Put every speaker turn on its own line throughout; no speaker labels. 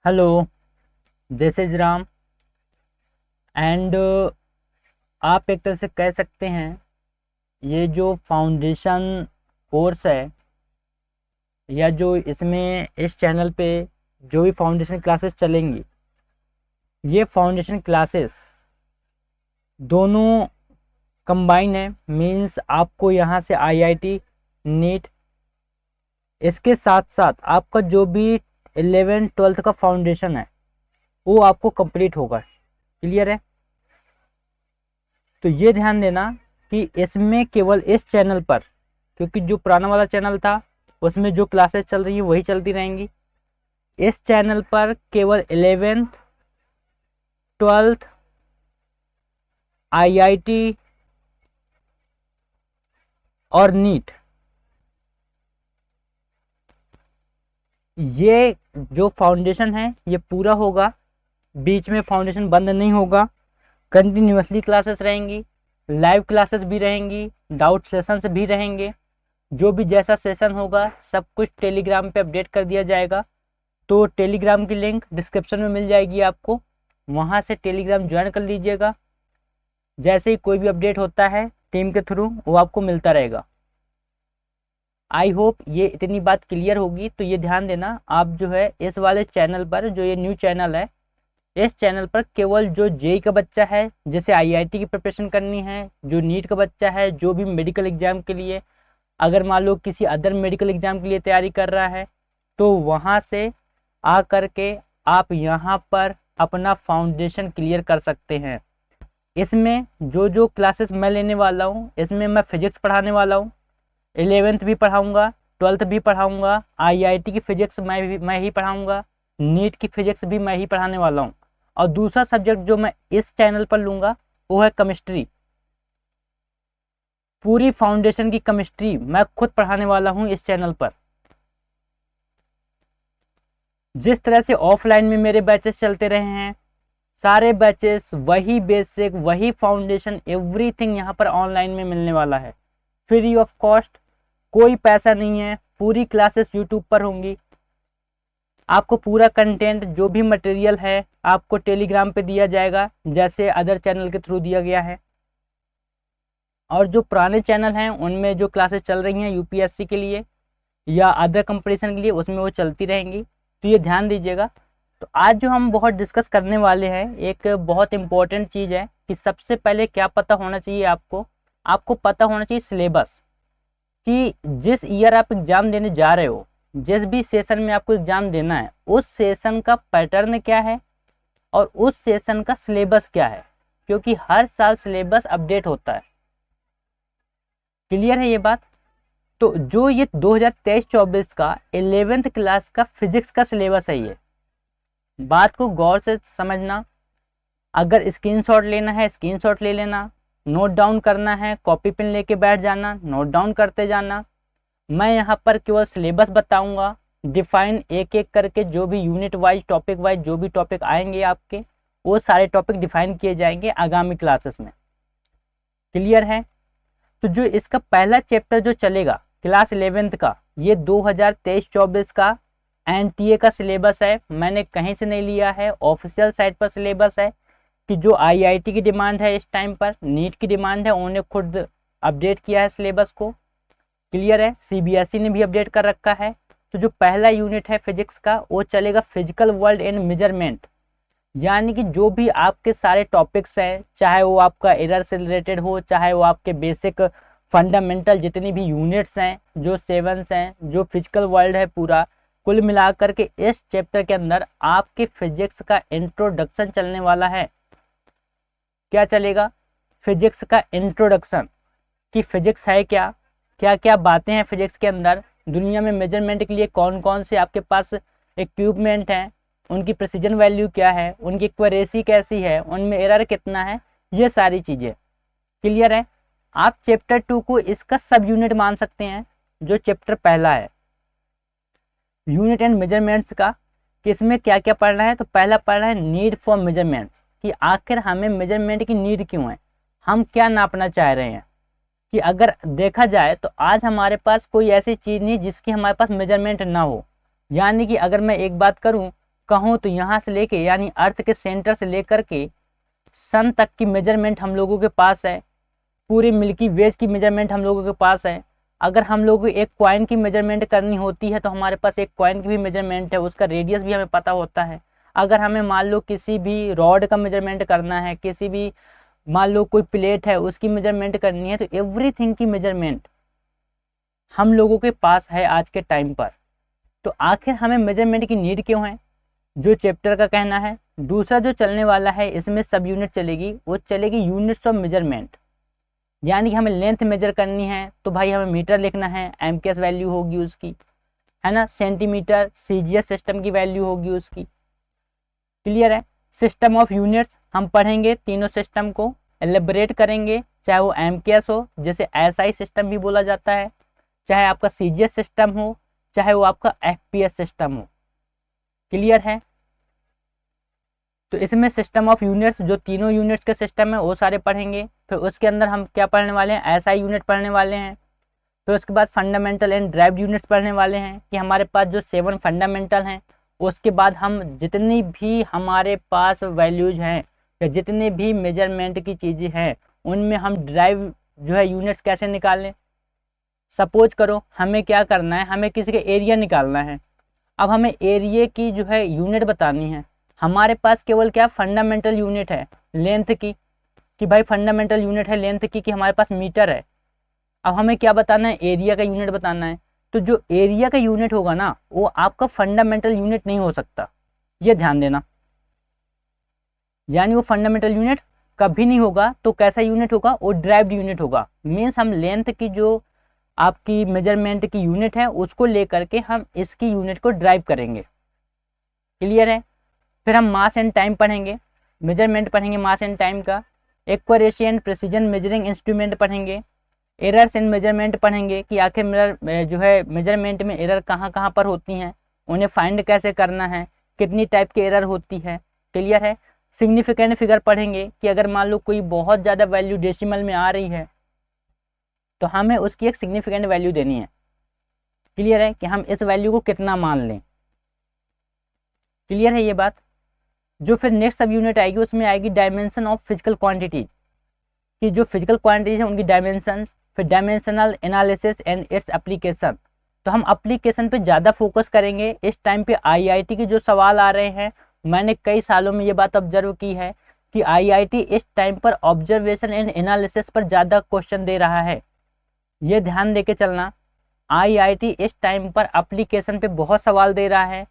Hello, this is Ram and आप एक तरह से कह सकते हैं ये जो फाउंडेशन कोर्स है या जो इसमें इस चैनल पे जो भी फाउंडेशन क्लासेस चलेंगी, ये फाउंडेशन क्लासेस दोनों कंबाइन है। मींस आपको यहाँ से आईआईटी, नीट, इसके साथ साथ आपका जो भी 11th-12th का फाउंडेशन है वो आपको कंप्लीट होगा। क्लियर है? तो ये ध्यान देना कि इसमें केवल इस चैनल पर, क्योंकि जो पुराना वाला चैनल था उसमें जो क्लासेस चल रही हैं वही चलती रहेंगी। इस चैनल पर केवल 11th, 12th, आईआईटी और नीट, ये जो फाउंडेशन है ये पूरा होगा। बीच में फाउंडेशन बंद नहीं होगा, कंटिन्यूअसली क्लासेस रहेंगी, लाइव क्लासेस भी रहेंगी, डाउट सेशंस भी रहेंगे। जो भी जैसा सेशन होगा सब कुछ टेलीग्राम पे अपडेट कर दिया जाएगा। तो टेलीग्राम की लिंक डिस्क्रिप्शन में मिल जाएगी आपको, वहाँ से टेलीग्राम ज्वाइन कर लीजिएगा। जैसे ही कोई भी अपडेट होता है टीम के थ्रू वो आपको मिलता रहेगा। आई होप ये इतनी बात क्लियर होगी। तो ये ध्यान देना, आप जो है इस वाले चैनल पर, जो ये न्यू चैनल है, इस चैनल पर केवल जो जेई का बच्चा है, जैसे आईआईटी की प्रिपरेशन करनी है, जो नीट का बच्चा है, जो भी मेडिकल एग्जाम के लिए, अगर मान लो किसी अदर मेडिकल एग्जाम के लिए तैयारी कर रहा है, तो वहाँ से आ करके आप यहाँ पर अपना फाउंडेशन क्लियर कर सकते हैं। इसमें जो जो क्लासेस मैं लेने वाला हूँ, इसमें मैं फिजिक्स पढ़ाने वाला हूँ, 11th भी पढ़ाऊँगा, 12th भी पढ़ाऊँगा, आईआईटी की फिजिक्स मैं ही पढ़ाऊँगा, नीट की फिजिक्स भी मैं ही पढ़ाने वाला हूँ। और दूसरा सब्जेक्ट जो मैं इस चैनल पर लूँगा वो है केमिस्ट्री। पूरी फाउंडेशन की केमिस्ट्री मैं खुद पढ़ाने वाला हूँ इस चैनल पर। जिस तरह से ऑफलाइन में मेरे बैचेस चलते रहे हैं, सारे बैचेस वही बेसिक, वही फाउंडेशन, एवरीथिंग यहाँ पर ऑनलाइन में मिलने वाला है, फ्री ऑफ कॉस्ट, कोई पैसा नहीं है। पूरी क्लासेस यूट्यूब पर होंगी। आपको पूरा कंटेंट जो भी मटेरियल है आपको टेलीग्राम पे दिया जाएगा, जैसे अदर चैनल के थ्रू दिया गया है। और जो पुराने चैनल हैं उनमें जो क्लासेस चल रही हैं यूपीएससी के लिए या अदर कंपटीशन के लिए, उसमें वो चलती रहेंगी। तो ये ध्यान दीजिएगा। तो आज जो हम बहुत डिस्कस करने वाले हैं, एक बहुत इंपॉर्टेंट चीज़ है कि सबसे पहले क्या पता होना चाहिए आपको। आपको पता होना चाहिए सिलेबस, कि जिस ईयर आप एग्ज़ाम देने जा रहे हो, जिस भी सेशन में आपको एग्ज़ाम देना है, उस सेशन का पैटर्न क्या है और उस सेशन का सिलेबस क्या है, क्योंकि हर साल सिलेबस अपडेट होता है। क्लियर है ये बात? तो जो ये 2023-24 का 11th क्लास का फिजिक्स का सिलेबस है, ये बात को गौर से समझना। अगर स्क्रीनशॉट लेना है स्क्रीनशॉट ले लेना, नोट डाउन करना है कॉपी पेन लेके बैठ जाना, नोट डाउन करते जाना। मैं यहाँ पर केवल सिलेबस बताऊंगा, डिफाइन एक एक करके, जो भी यूनिट वाइज, टॉपिक वाइज जो भी टॉपिक आएंगे आपके, वो सारे टॉपिक डिफाइन किए जाएंगे आगामी क्लासेस में। क्लियर है? तो जो इसका पहला चैप्टर जो चलेगा क्लास 11th का, ये 2023-24 का एनटीए का सिलेबस है। मैंने कहीं से नहीं लिया है, ऑफिशियल साइट पर सिलेबस है। कि जो आईआईटी की डिमांड है इस टाइम पर, नीट की डिमांड है, उन्होंने खुद अपडेट किया है सिलेबस को। क्लियर है? सीबीएसई ने भी अपडेट कर रखा है। तो जो पहला यूनिट है फिजिक्स का, वो चलेगा फिजिकल वर्ल्ड एंड मेजरमेंट। यानी कि जो भी आपके सारे टॉपिक्स हैं, चाहे वो आपका एरर से रिलेटेड हो, चाहे वो आपके बेसिक फंडामेंटल जितनी भी यूनिट्स हैं, जो सेवंस हैं, जो फिजिकल वर्ल्ड है पूरा, कुल मिलाकर के इस चैप्टर के अंदर आपके फिजिक्स का इंट्रोडक्शन चलने वाला है। क्या चलेगा? फिजिक्स का इंट्रोडक्शन, कि फिजिक्स है क्या, क्या क्या बातें हैं फिजिक्स के अंदर, दुनिया में मेजरमेंट के लिए कौन कौन से आपके पास इक्विपमेंट हैं, उनकी प्रिसीजन वैल्यू क्या है, उनकी एक्यूरेसी कैसी है, उनमें एरर कितना है, ये सारी चीज़ें। क्लियर है? आप चैप्टर 2 को इसका सब यूनिट मान सकते हैं, जो चैप्टर पहला है यूनिट एंड मेजरमेंट्स का। कि इसमें क्या क्या पढ़ना है? तो पहला पढ़ना है नीड फॉर मेजरमेंट्स, कि आखिर हमें मेजरमेंट की नीड क्यों है, हम क्या नापना चाह रहे हैं। कि अगर देखा जाए तो आज हमारे पास कोई ऐसी चीज़ नहीं जिसकी हमारे पास मेजरमेंट ना हो। यानी कि अगर मैं एक बात करूं कहूँ तो यहाँ से लेके यानी अर्थ के सेंटर से लेकर के सन तक की मेजरमेंट हम लोगों के पास है। पूरी मिल्की वेज की मेजरमेंट हम लोगों के पास है। अगर हम लोग को एक कॉइन की मेजरमेंट करनी होती है तो हमारे पास एक कॉइन की भी मेजरमेंट है, उसका रेडियस भी हमें पता होता है। अगर हमें मान लो किसी भी रॉड का मेजरमेंट करना है, किसी भी मान लो कोई प्लेट है उसकी मेजरमेंट करनी है, तो एवरीथिंग की मेजरमेंट हम लोगों के पास है आज के टाइम पर। तो आखिर हमें मेजरमेंट की नीड क्यों है, जो चैप्टर का कहना है। दूसरा जो चलने वाला है इसमें सब यूनिट चलेगी, वो चलेगी यूनिट्स ऑफ मेजरमेंट। यानी कि हमें लेंथ मेजर करनी है तो भाई हमें मीटर लिखना है, एमकेएस वैल्यू होगी उसकी, है ना। सेंटीमीटर सीजीएस सिस्टम की वैल्यू होगी उसकी। क्लियर है। सिस्टम ऑफ यूनिट्स हम पढ़ेंगे, तीनों सिस्टम को एलिब्रेट करेंगे, चाहे वो एमकेएस हो जैसे एसआई सिस्टम भी बोला जाता है, चाहे आपका सीजीएस सिस्टम हो, चाहे वो आपका एफपीएस सिस्टम हो। क्लियर है। तो इसमें सिस्टम ऑफ यूनिट्स जो तीनों यूनिट्स के सिस्टम है वो सारे पढ़ेंगे। फिर उसके अंदर हम क्या पढ़ने वाले हैं, एसआई यूनिट पढ़ने वाले हैं। फिर उसके बाद फंडामेंटल एंड ड्राइव्ड यूनिट्स पढ़ने वाले हैं कि हमारे पास जो 7 फंडामेंटल हैं। उसके बाद हम जितनी भी हमारे पास वैल्यूज हैं या जितनी भी मेजरमेंट की चीज़ें हैं उनमें हम ड्राइव जो है यूनिट्स कैसे निकालें। सपोज करो हमें क्या करना है, हमें किसी का एरिया निकालना है। अब हमें एरिया की जो है यूनिट बतानी है। हमारे पास केवल क्या फंडामेंटल यूनिट है लेंथ की, कि भाई फंडामेंटल यूनिट है लेंथ की कि हमारे पास मीटर है। अब हमें क्या बताना है, एरिया का यूनिट बताना है। तो जो एरिया का यूनिट होगा ना वो आपका फंडामेंटल यूनिट नहीं हो सकता, ये ध्यान देना। यानी वो फंडामेंटल यूनिट कभी नहीं होगा। तो कैसा यूनिट होगा, वो ड्राइव्ड यूनिट होगा। मीन्स हम लेंथ की जो आपकी मेजरमेंट की यूनिट है उसको लेकर के हम इसकी यूनिट को ड्राइव करेंगे। क्लियर है। फिर हम मास एंड टाइम पढ़ेंगे, मेजरमेंट पढ़ेंगे मास एंड टाइम का। Accuracy and precision measuring instrument पढ़ेंगे। एरर्स इन मेजरमेंट पढ़ेंगे कि आखिर मेरा जो है मेजरमेंट में एरर कहाँ कहाँ पर होती हैं, उन्हें फाइंड कैसे करना है, कितनी टाइप की एरर होती है। क्लियर है। सिग्निफिकेंट फिगर पढ़ेंगे कि अगर मान लो कोई बहुत ज़्यादा वैल्यू डेसिमल में आ रही है तो हमें उसकी एक सिग्निफिकेंट वैल्यू देनी है। क्लियर है कि हम इस वैल्यू को कितना मान लें। क्लियर है ये बात। जो फिर नेक्स्ट सब यूनिट आएगी उसमें आएगी डायमेंशन ऑफ फिजिकल क्वांटिटीज, कि जो फिजिकल क्वांटिटीज हैं उनकी डायमेंशंस। फिर dimensional analysis and its application. तो हम एप्लीकेशन पे ज़्यादा फोकस करेंगे। इस टाइम पे आईआईटी के जो सवाल आ रहे हैं, मैंने कई सालों में ये बात ऑब्जर्व की है कि आईआईटी इस टाइम पर ऑब्जर्वेशन एंड एनालिसिस पर ज़्यादा क्वेश्चन दे रहा है। ये ध्यान दे के चलना, आईआईटी इस टाइम पर एप्लीकेशन पे बहुत सवाल दे रहा है।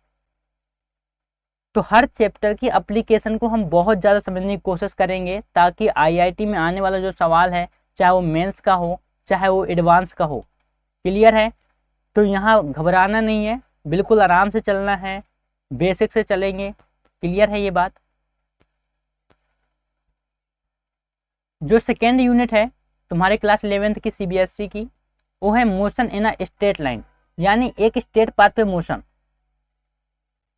तो हर चैप्टर की एप्लीकेशन को हम बहुत ज़्यादा समझने की कोशिश करेंगे ताकि आईआईटी में आने वाला जो सवाल है चाहे वो मेंस का हो चाहे वो एडवांस का हो। क्लियर है। तो यहाँ घबराना नहीं है, बिल्कुल आराम से चलना है, बेसिक से चलेंगे। क्लियर है ये बात। जो सेकेंड यूनिट है तुम्हारे क्लास 11th की सीबीएसई की, वो है motion in a straight line, यानी एक स्ट्रेट पाथ पे मोशन।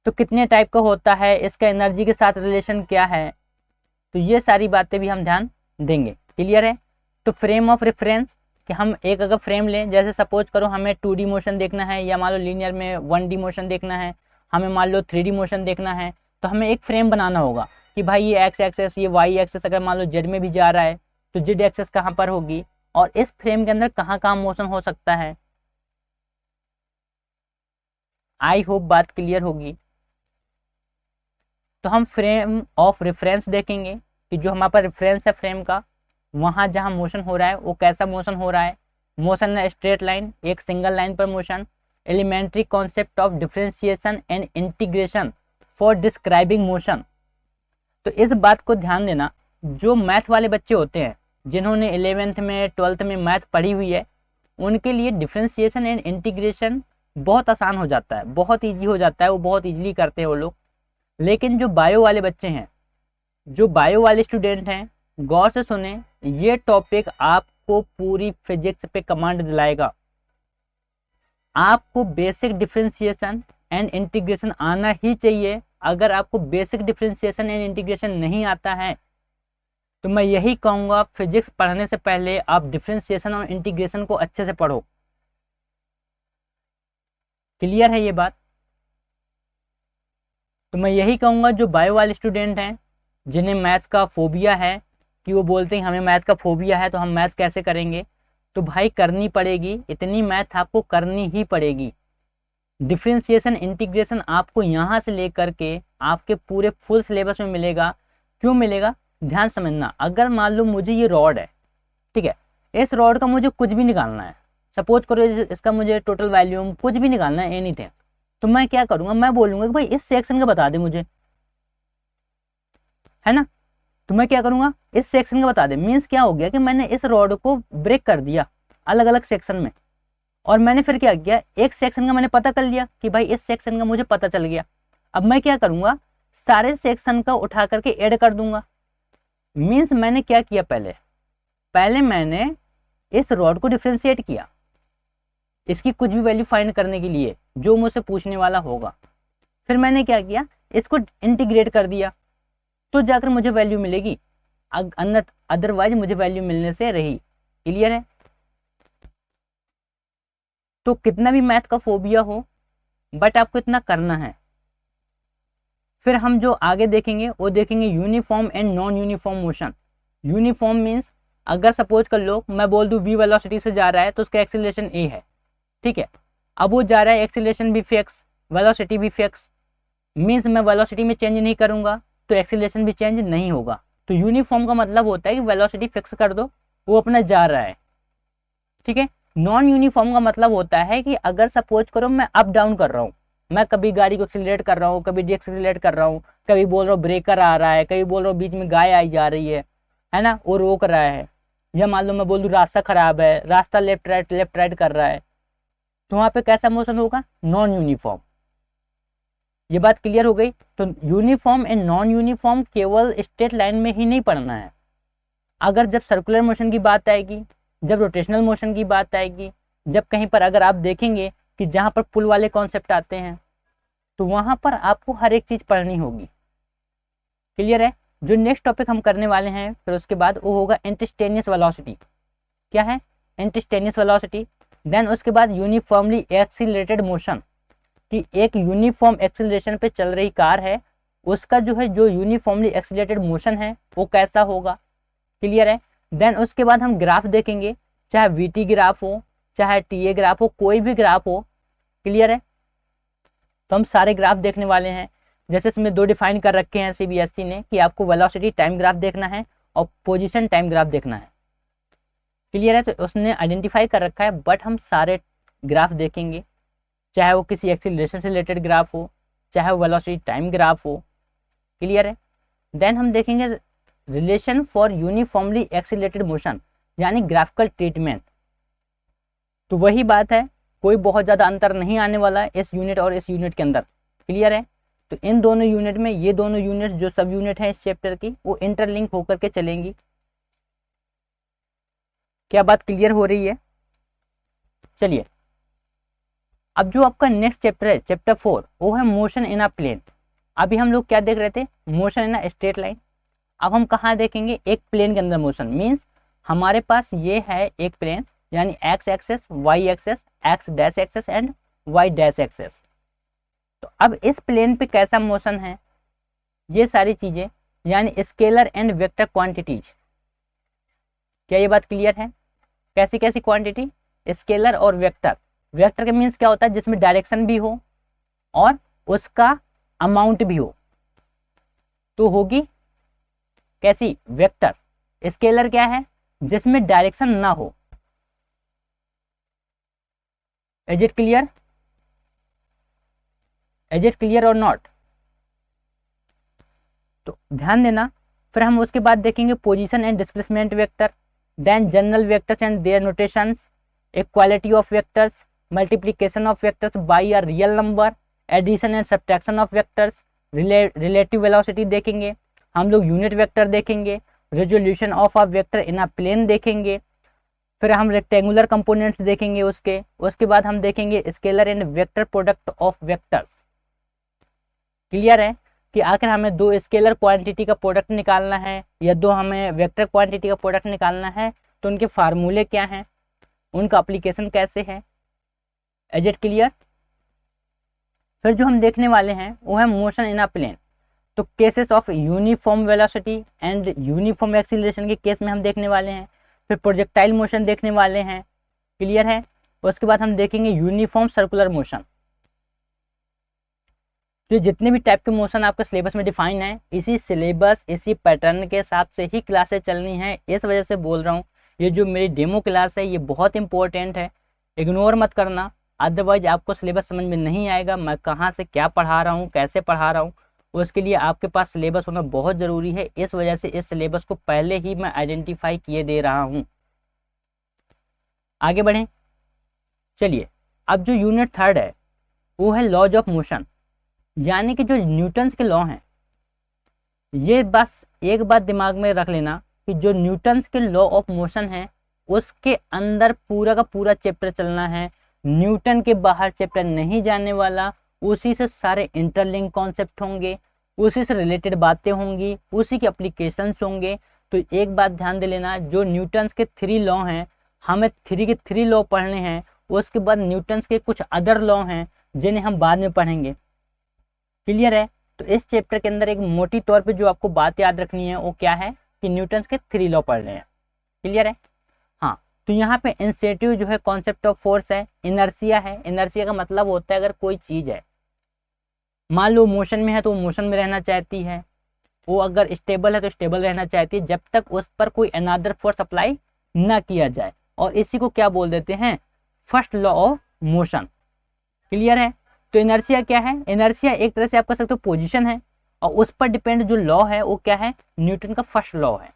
तो कितने टाइप का होता है, इसका एनर्जी के साथ रिलेशन क्या है, तो ये सारी बातें भी हम ध्यान देंगे। क्लियर है। तो फ्रेम ऑफ रेफरेंस, कि हम एक अगर फ्रेम लें, जैसे सपोज करो हमें 2D मोशन देखना है या मान लो लीनियर में 1D मोशन देखना है, हमें मान लो 3D मोशन देखना है, तो हमें एक फ्रेम बनाना होगा कि भाई ये एक्स एक्सेस ये वाई एक्सेस अगर मान लो जेड में भी जा रहा है तो जेड एक्सेस कहाँ पर होगी और इस फ्रेम के अंदर कहाँ कहाँ मोशन हो सकता है। आई होप बात क्लियर होगी। तो हम फ्रेम ऑफ रेफरेंस देखेंगे कि जो हमारे पास रेफरेंस है फ्रेम का, वहाँ जहाँ मोशन हो रहा है वो कैसा मोशन हो रहा है। मोशन है स्ट्रेट लाइन, एक सिंगल लाइन पर motion. Elementary concept of differentiation and integration for describing motion. तो इस बात को ध्यान देना, जो मैथ वाले बच्चे होते हैं जिन्होंने 11th में 12th में मैथ पढ़ी हुई है उनके लिए डिफरेंशिएशन एंड इंटीग्रेशन बहुत आसान हो जाता है, बहुत ईजी हो जाता है, वो बहुत ईजिली करते हैं वो लोग। लेकिन जो बायो वाले बच्चे हैं, जो बायो वाले स्टूडेंट हैं, गौर से सुने, ये टॉपिक आपको पूरी फिजिक्स पे कमांड दिलाएगा। आपको बेसिक डिफरेंशिएशन एंड इंटीग्रेशन आना ही चाहिए। अगर आपको बेसिक डिफरेंशिएशन एंड इंटीग्रेशन नहीं आता है तो मैं यही कहूँगा फिजिक्स पढ़ने से पहले आप डिफरेंशिएशन और इंटीग्रेशन को अच्छे से पढ़ो। क्लियर है ये बात। तो मैं यही कहूँगा जो बायो वाले स्टूडेंट हैं जिन्हें मैथ्स का फोबिया है, कि वो बोलते हैं हमें मैथ्स का फोबिया है तो हम मैथ्स कैसे करेंगे, तो भाई करनी पड़ेगी, इतनी मैथ आपको करनी ही पड़ेगी। डिफरेंशिएशन इंटीग्रेशन आपको यहाँ से लेकर के आपके पूरे फुल सिलेबस में मिलेगा। क्यों मिलेगा, ध्यान समझना। अगर मान लो मुझे ये रॉड है, ठीक है, इस रॉड का मुझे कुछ भी निकालना है, सपोज करो इसका मुझे टोटल वॉल्यूम कुछ भी निकालना है, एनीथिंग, तो मैं क्या करूँगा, मैं बोलूँगा कि भाई इस सेक्शन का बता दे मुझे, है ना। तो मैं क्या करूँगा, इस सेक्शन का बता दे, मीन्स क्या हो गया कि मैंने इस रॉड को ब्रेक कर दिया अलग अलग सेक्शन में, और मैंने फिर क्या किया, एक सेक्शन का मैंने पता कर लिया कि भाई इस सेक्शन का मुझे पता चल गया। अब मैं क्या करूँगा, सारे सेक्शन का उठा करके ऐड कर दूंगा। मीन्स मैंने क्या किया, पहले मैंने इस रॉड को डिफरेंशिएट किया, इसकी कुछ भी वैल्यू फाइंड करने के लिए जो मुझसे पूछने वाला होगा। फिर मैंने क्या किया, इसको इंटीग्रेट कर दिया, तो जाकर मुझे वैल्यू मिलेगी, अदरवाइज मुझे वैल्यू मिलने से रही। क्लियर है। तो कितना भी मैथ का फोबिया हो, बट आपको इतना करना है। फिर हम जो आगे देखेंगे वो देखेंगे uniform and non uniform motion. Uniform means अगर सपोज कर लो मैं बोल दूं v वेलोसिटी से जा रहा है तो उसका एक्सीलरेशन a है, ठीक है। अब वो जा रहा है, एक्सीलरेशन भी फिक्स, वेलोसिटी भी फिक्स, मीन्स मैं वेलोसिटी में चेंज नहीं करूंगा तो एक्सीलरेशन भी चेंज नहीं होगा। तो यूनिफॉर्म का मतलब होता है कि वेलोसिटी फिक्स कर दो, वो अपना जा रहा है, ठीक है। नॉन यूनिफॉर्म का मतलब होता है कि अगर सपोज करो मैं अप डाउन कर रहा हूँ, मैं कभी गाड़ी को एक्सीलरेट कर रहा हूँ, कभी डिएक्सीलरेट कर रहा हूँ, कभी बोल रहा हूँ ब्रेकर आ रहा है, कभी बोल रहा हूँ बीच में गाय आई जा रही है ना, वो रोक रहा है, या मान लो मैं बोल दूँ रास्ता खराब है, रास्ता लेफ्ट राइट कर रहा है, तो वहाँ पे कैसा मोशन होगा, नॉन यूनिफॉर्म। ये बात क्लियर हो गई। तो यूनिफॉर्म एंड नॉन यूनिफॉर्म केवल स्ट्रेट लाइन में ही नहीं पढ़ना है, अगर जब सर्कुलर मोशन की बात आएगी, जब रोटेशनल मोशन की बात आएगी, जब कहीं पर अगर आप देखेंगे कि जहाँ पर पुल वाले कॉन्सेप्ट आते हैं तो वहाँ पर आपको हर एक चीज़ पढ़नी होगी। क्लियर है। जो नेक्स्ट टॉपिक हम करने वाले हैं फिर उसके बाद वो होगा इंस्टेंटेनियस वेलोसिटी। क्या है इंस्टेंटेनियस वेलोसिटी। देन उसके बाद यूनिफॉर्मली एक्सीलरेटेड मोशन, कि एक यूनिफॉर्म एक्सीलरेशन पे चल रही कार है, उसका जो यूनिफॉर्मली एक्सीलरेटेड मोशन है वो कैसा होगा। क्लियर है। देन उसके बाद हम ग्राफ देखेंगे, चाहे वीटी ग्राफ हो, चाहे टीए ग्राफ हो, कोई भी ग्राफ हो। क्लियर है। तो हम सारे ग्राफ देखने वाले हैं। जैसे इसमें दो डिफाइन कर रखे हैं सीबीएसई ने कि आपको वेलोसिटी टाइम ग्राफ देखना है और पोजीशन टाइम ग्राफ देखना है। क्लियर है। तो उसने आइडेंटिफाई कर रखा है, बट हम सारे ग्राफ देखेंगे, चाहे वो किसी एक्सीलरेशन से रिलेटेड ग्राफ हो, चाहे वो वेलोसिटी टाइम ग्राफ हो। क्लियर है। देन हम देखेंगे relation for uniformly accelerated motion, यानी ग्राफिकल ट्रीटमेंट। तो वही बात है, कोई बहुत ज़्यादा अंतर नहीं आने वाला है इस यूनिट और इस यूनिट के अंदर। क्लियर है। तो इन दोनों यूनिट में ये दोनों यूनिट्स जो सब यूनिट हैं इस चैप्टर की वो इंटरलिंक होकर के चलेंगी। क्या बात क्लियर हो रही है। चलिए अब जो आपका नेक्स्ट चैप्टर है चैप्टर 4, वो है मोशन इन अ प्लेन। अभी हम लोग क्या देख रहे थे, motion in a straight line. अब हम कहाँ देखेंगे, एक प्लेन के अंदर मोशन। मीन्स हमारे पास ये है एक प्लेन, यानी x axis, y axis, x dash axis and y dash axis. तो अब इस प्लेन पे कैसा मोशन है, ये सारी चीजें, यानी स्केलर एंड वेक्टर क्वांटिटीज। क्या ये बात क्लियर है। कैसी कैसी क्वांटिटी, स्केलर और वेक्टर। वेक्टर के मीन्स क्या होता है, जिसमें डायरेक्शन भी हो और उसका अमाउंट भी हो, तो होगी कैसी, वेक्टर। स्केलर क्या है, जिसमें डायरेक्शन ना हो। Is it clear, is it clear और नॉट। तो ध्यान देना। फिर हम उसके बाद देखेंगे position and displacement vector, then general vectors and their notations, equality of vectors, multiplication of vectors by a real number, addition and subtraction of vectors, relative velocity देखेंगे हम लोग, यूनिट वेक्टर देखेंगे, resolution of a vector in a plane देखेंगे, फिर हम rectangular components देखेंगे उसके बाद हम देखेंगे scalar and vector product of vectors. Clear है कि आखिर हमें दो स्केलर क्वांटिटी का प्रोडक्ट निकालना है या दो हमें वेक्टर क्वांटिटी का प्रोडक्ट निकालना है, तो उनके फार्मूले क्या हैं, उनका एप्लीकेशन कैसे है। Is it clear. फिर जो हम देखने वाले हैं वो है मोशन इन अ प्लेन। तो cases of uniform velocity and uniform acceleration के केस में हम देखने वाले हैं। फिर प्रोजेक्टाइल मोशन देखने वाले हैं, क्लियर है। उसके बाद हम देखेंगे यूनिफॉर्म सर्कुलर मोशन। तो जितने भी टाइप के मोशन आपके सिलेबस में डिफाइन है, इसी सिलेबस इसी पैटर्न के हिसाब से ही क्लासेस चलनी है। इस वजह से बोल रहा हूँ, ये जो मेरी डेमो क्लास है ये बहुत इंपॉर्टेंट है, इग्नोर मत करना, अदरवाइज आपको सिलेबस समझ में नहीं आएगा मैं कहाँ से क्या पढ़ा रहा हूँ, कैसे पढ़ा रहा हूँ। उसके लिए आपके पास सिलेबस होना बहुत ज़रूरी है। इस वजह से इस सिलेबस को पहले ही मैं आइडेंटिफाई किए दे रहा हूँ। आगे बढ़ें, चलिए। अब जो यूनिट थर्ड है वो है लॉज ऑफ मोशन, यानी कि जो न्यूटन्स के लॉ हैं। ये बस एक बात दिमाग में रख लेना कि जो न्यूटन्स के लॉ ऑफ मोशन है उसके अंदर पूरा का पूरा चैप्टर चलना है, न्यूटन के बाहर चैप्टर नहीं जाने वाला। उसी से सारे इंटरलिंक कॉन्सेप्ट होंगे, उसी से रिलेटेड बातें होंगी, उसी के एप्लीकेशंस होंगे। तो एक बात ध्यान दे लेना, जो न्यूटन्स के 3 लॉ हैं हमें 3 के 3 लॉ पढ़ने हैं। उसके बाद न्यूटन्स के कुछ अदर लॉ हैं जिन्हें हम बाद में पढ़ेंगे, क्लियर है। तो इस चैप्टर के अंदर एक मोटी तौर पे जो आपको बात याद रखनी है वो क्या है कि न्यूटन्स के 3 लॉ पढ़ रहे हैं, क्लियर है। हाँ, तो यहाँ पे इंसेटिव जो है कॉन्सेप्ट ऑफ फोर्स है, इनर्सिया है। इनर्सिया का मतलब होता है अगर कोई चीज़ है मान लो मोशन में है तो वो मोशन में रहना चाहती है, वो अगर स्टेबल है तो स्टेबल रहना चाहती है जब तक उस पर कोई अनदर फोर्स अप्लाई ना किया जाए। और इसी को क्या बोल देते हैं, first law of motion, clear है। तो इनर्सिया क्या है, इनर्सिया एक तरह से आप कह सकते हो पोजीशन है, और उस पर डिपेंड जो लॉ है वो क्या है, न्यूटन का फर्स्ट लॉ है,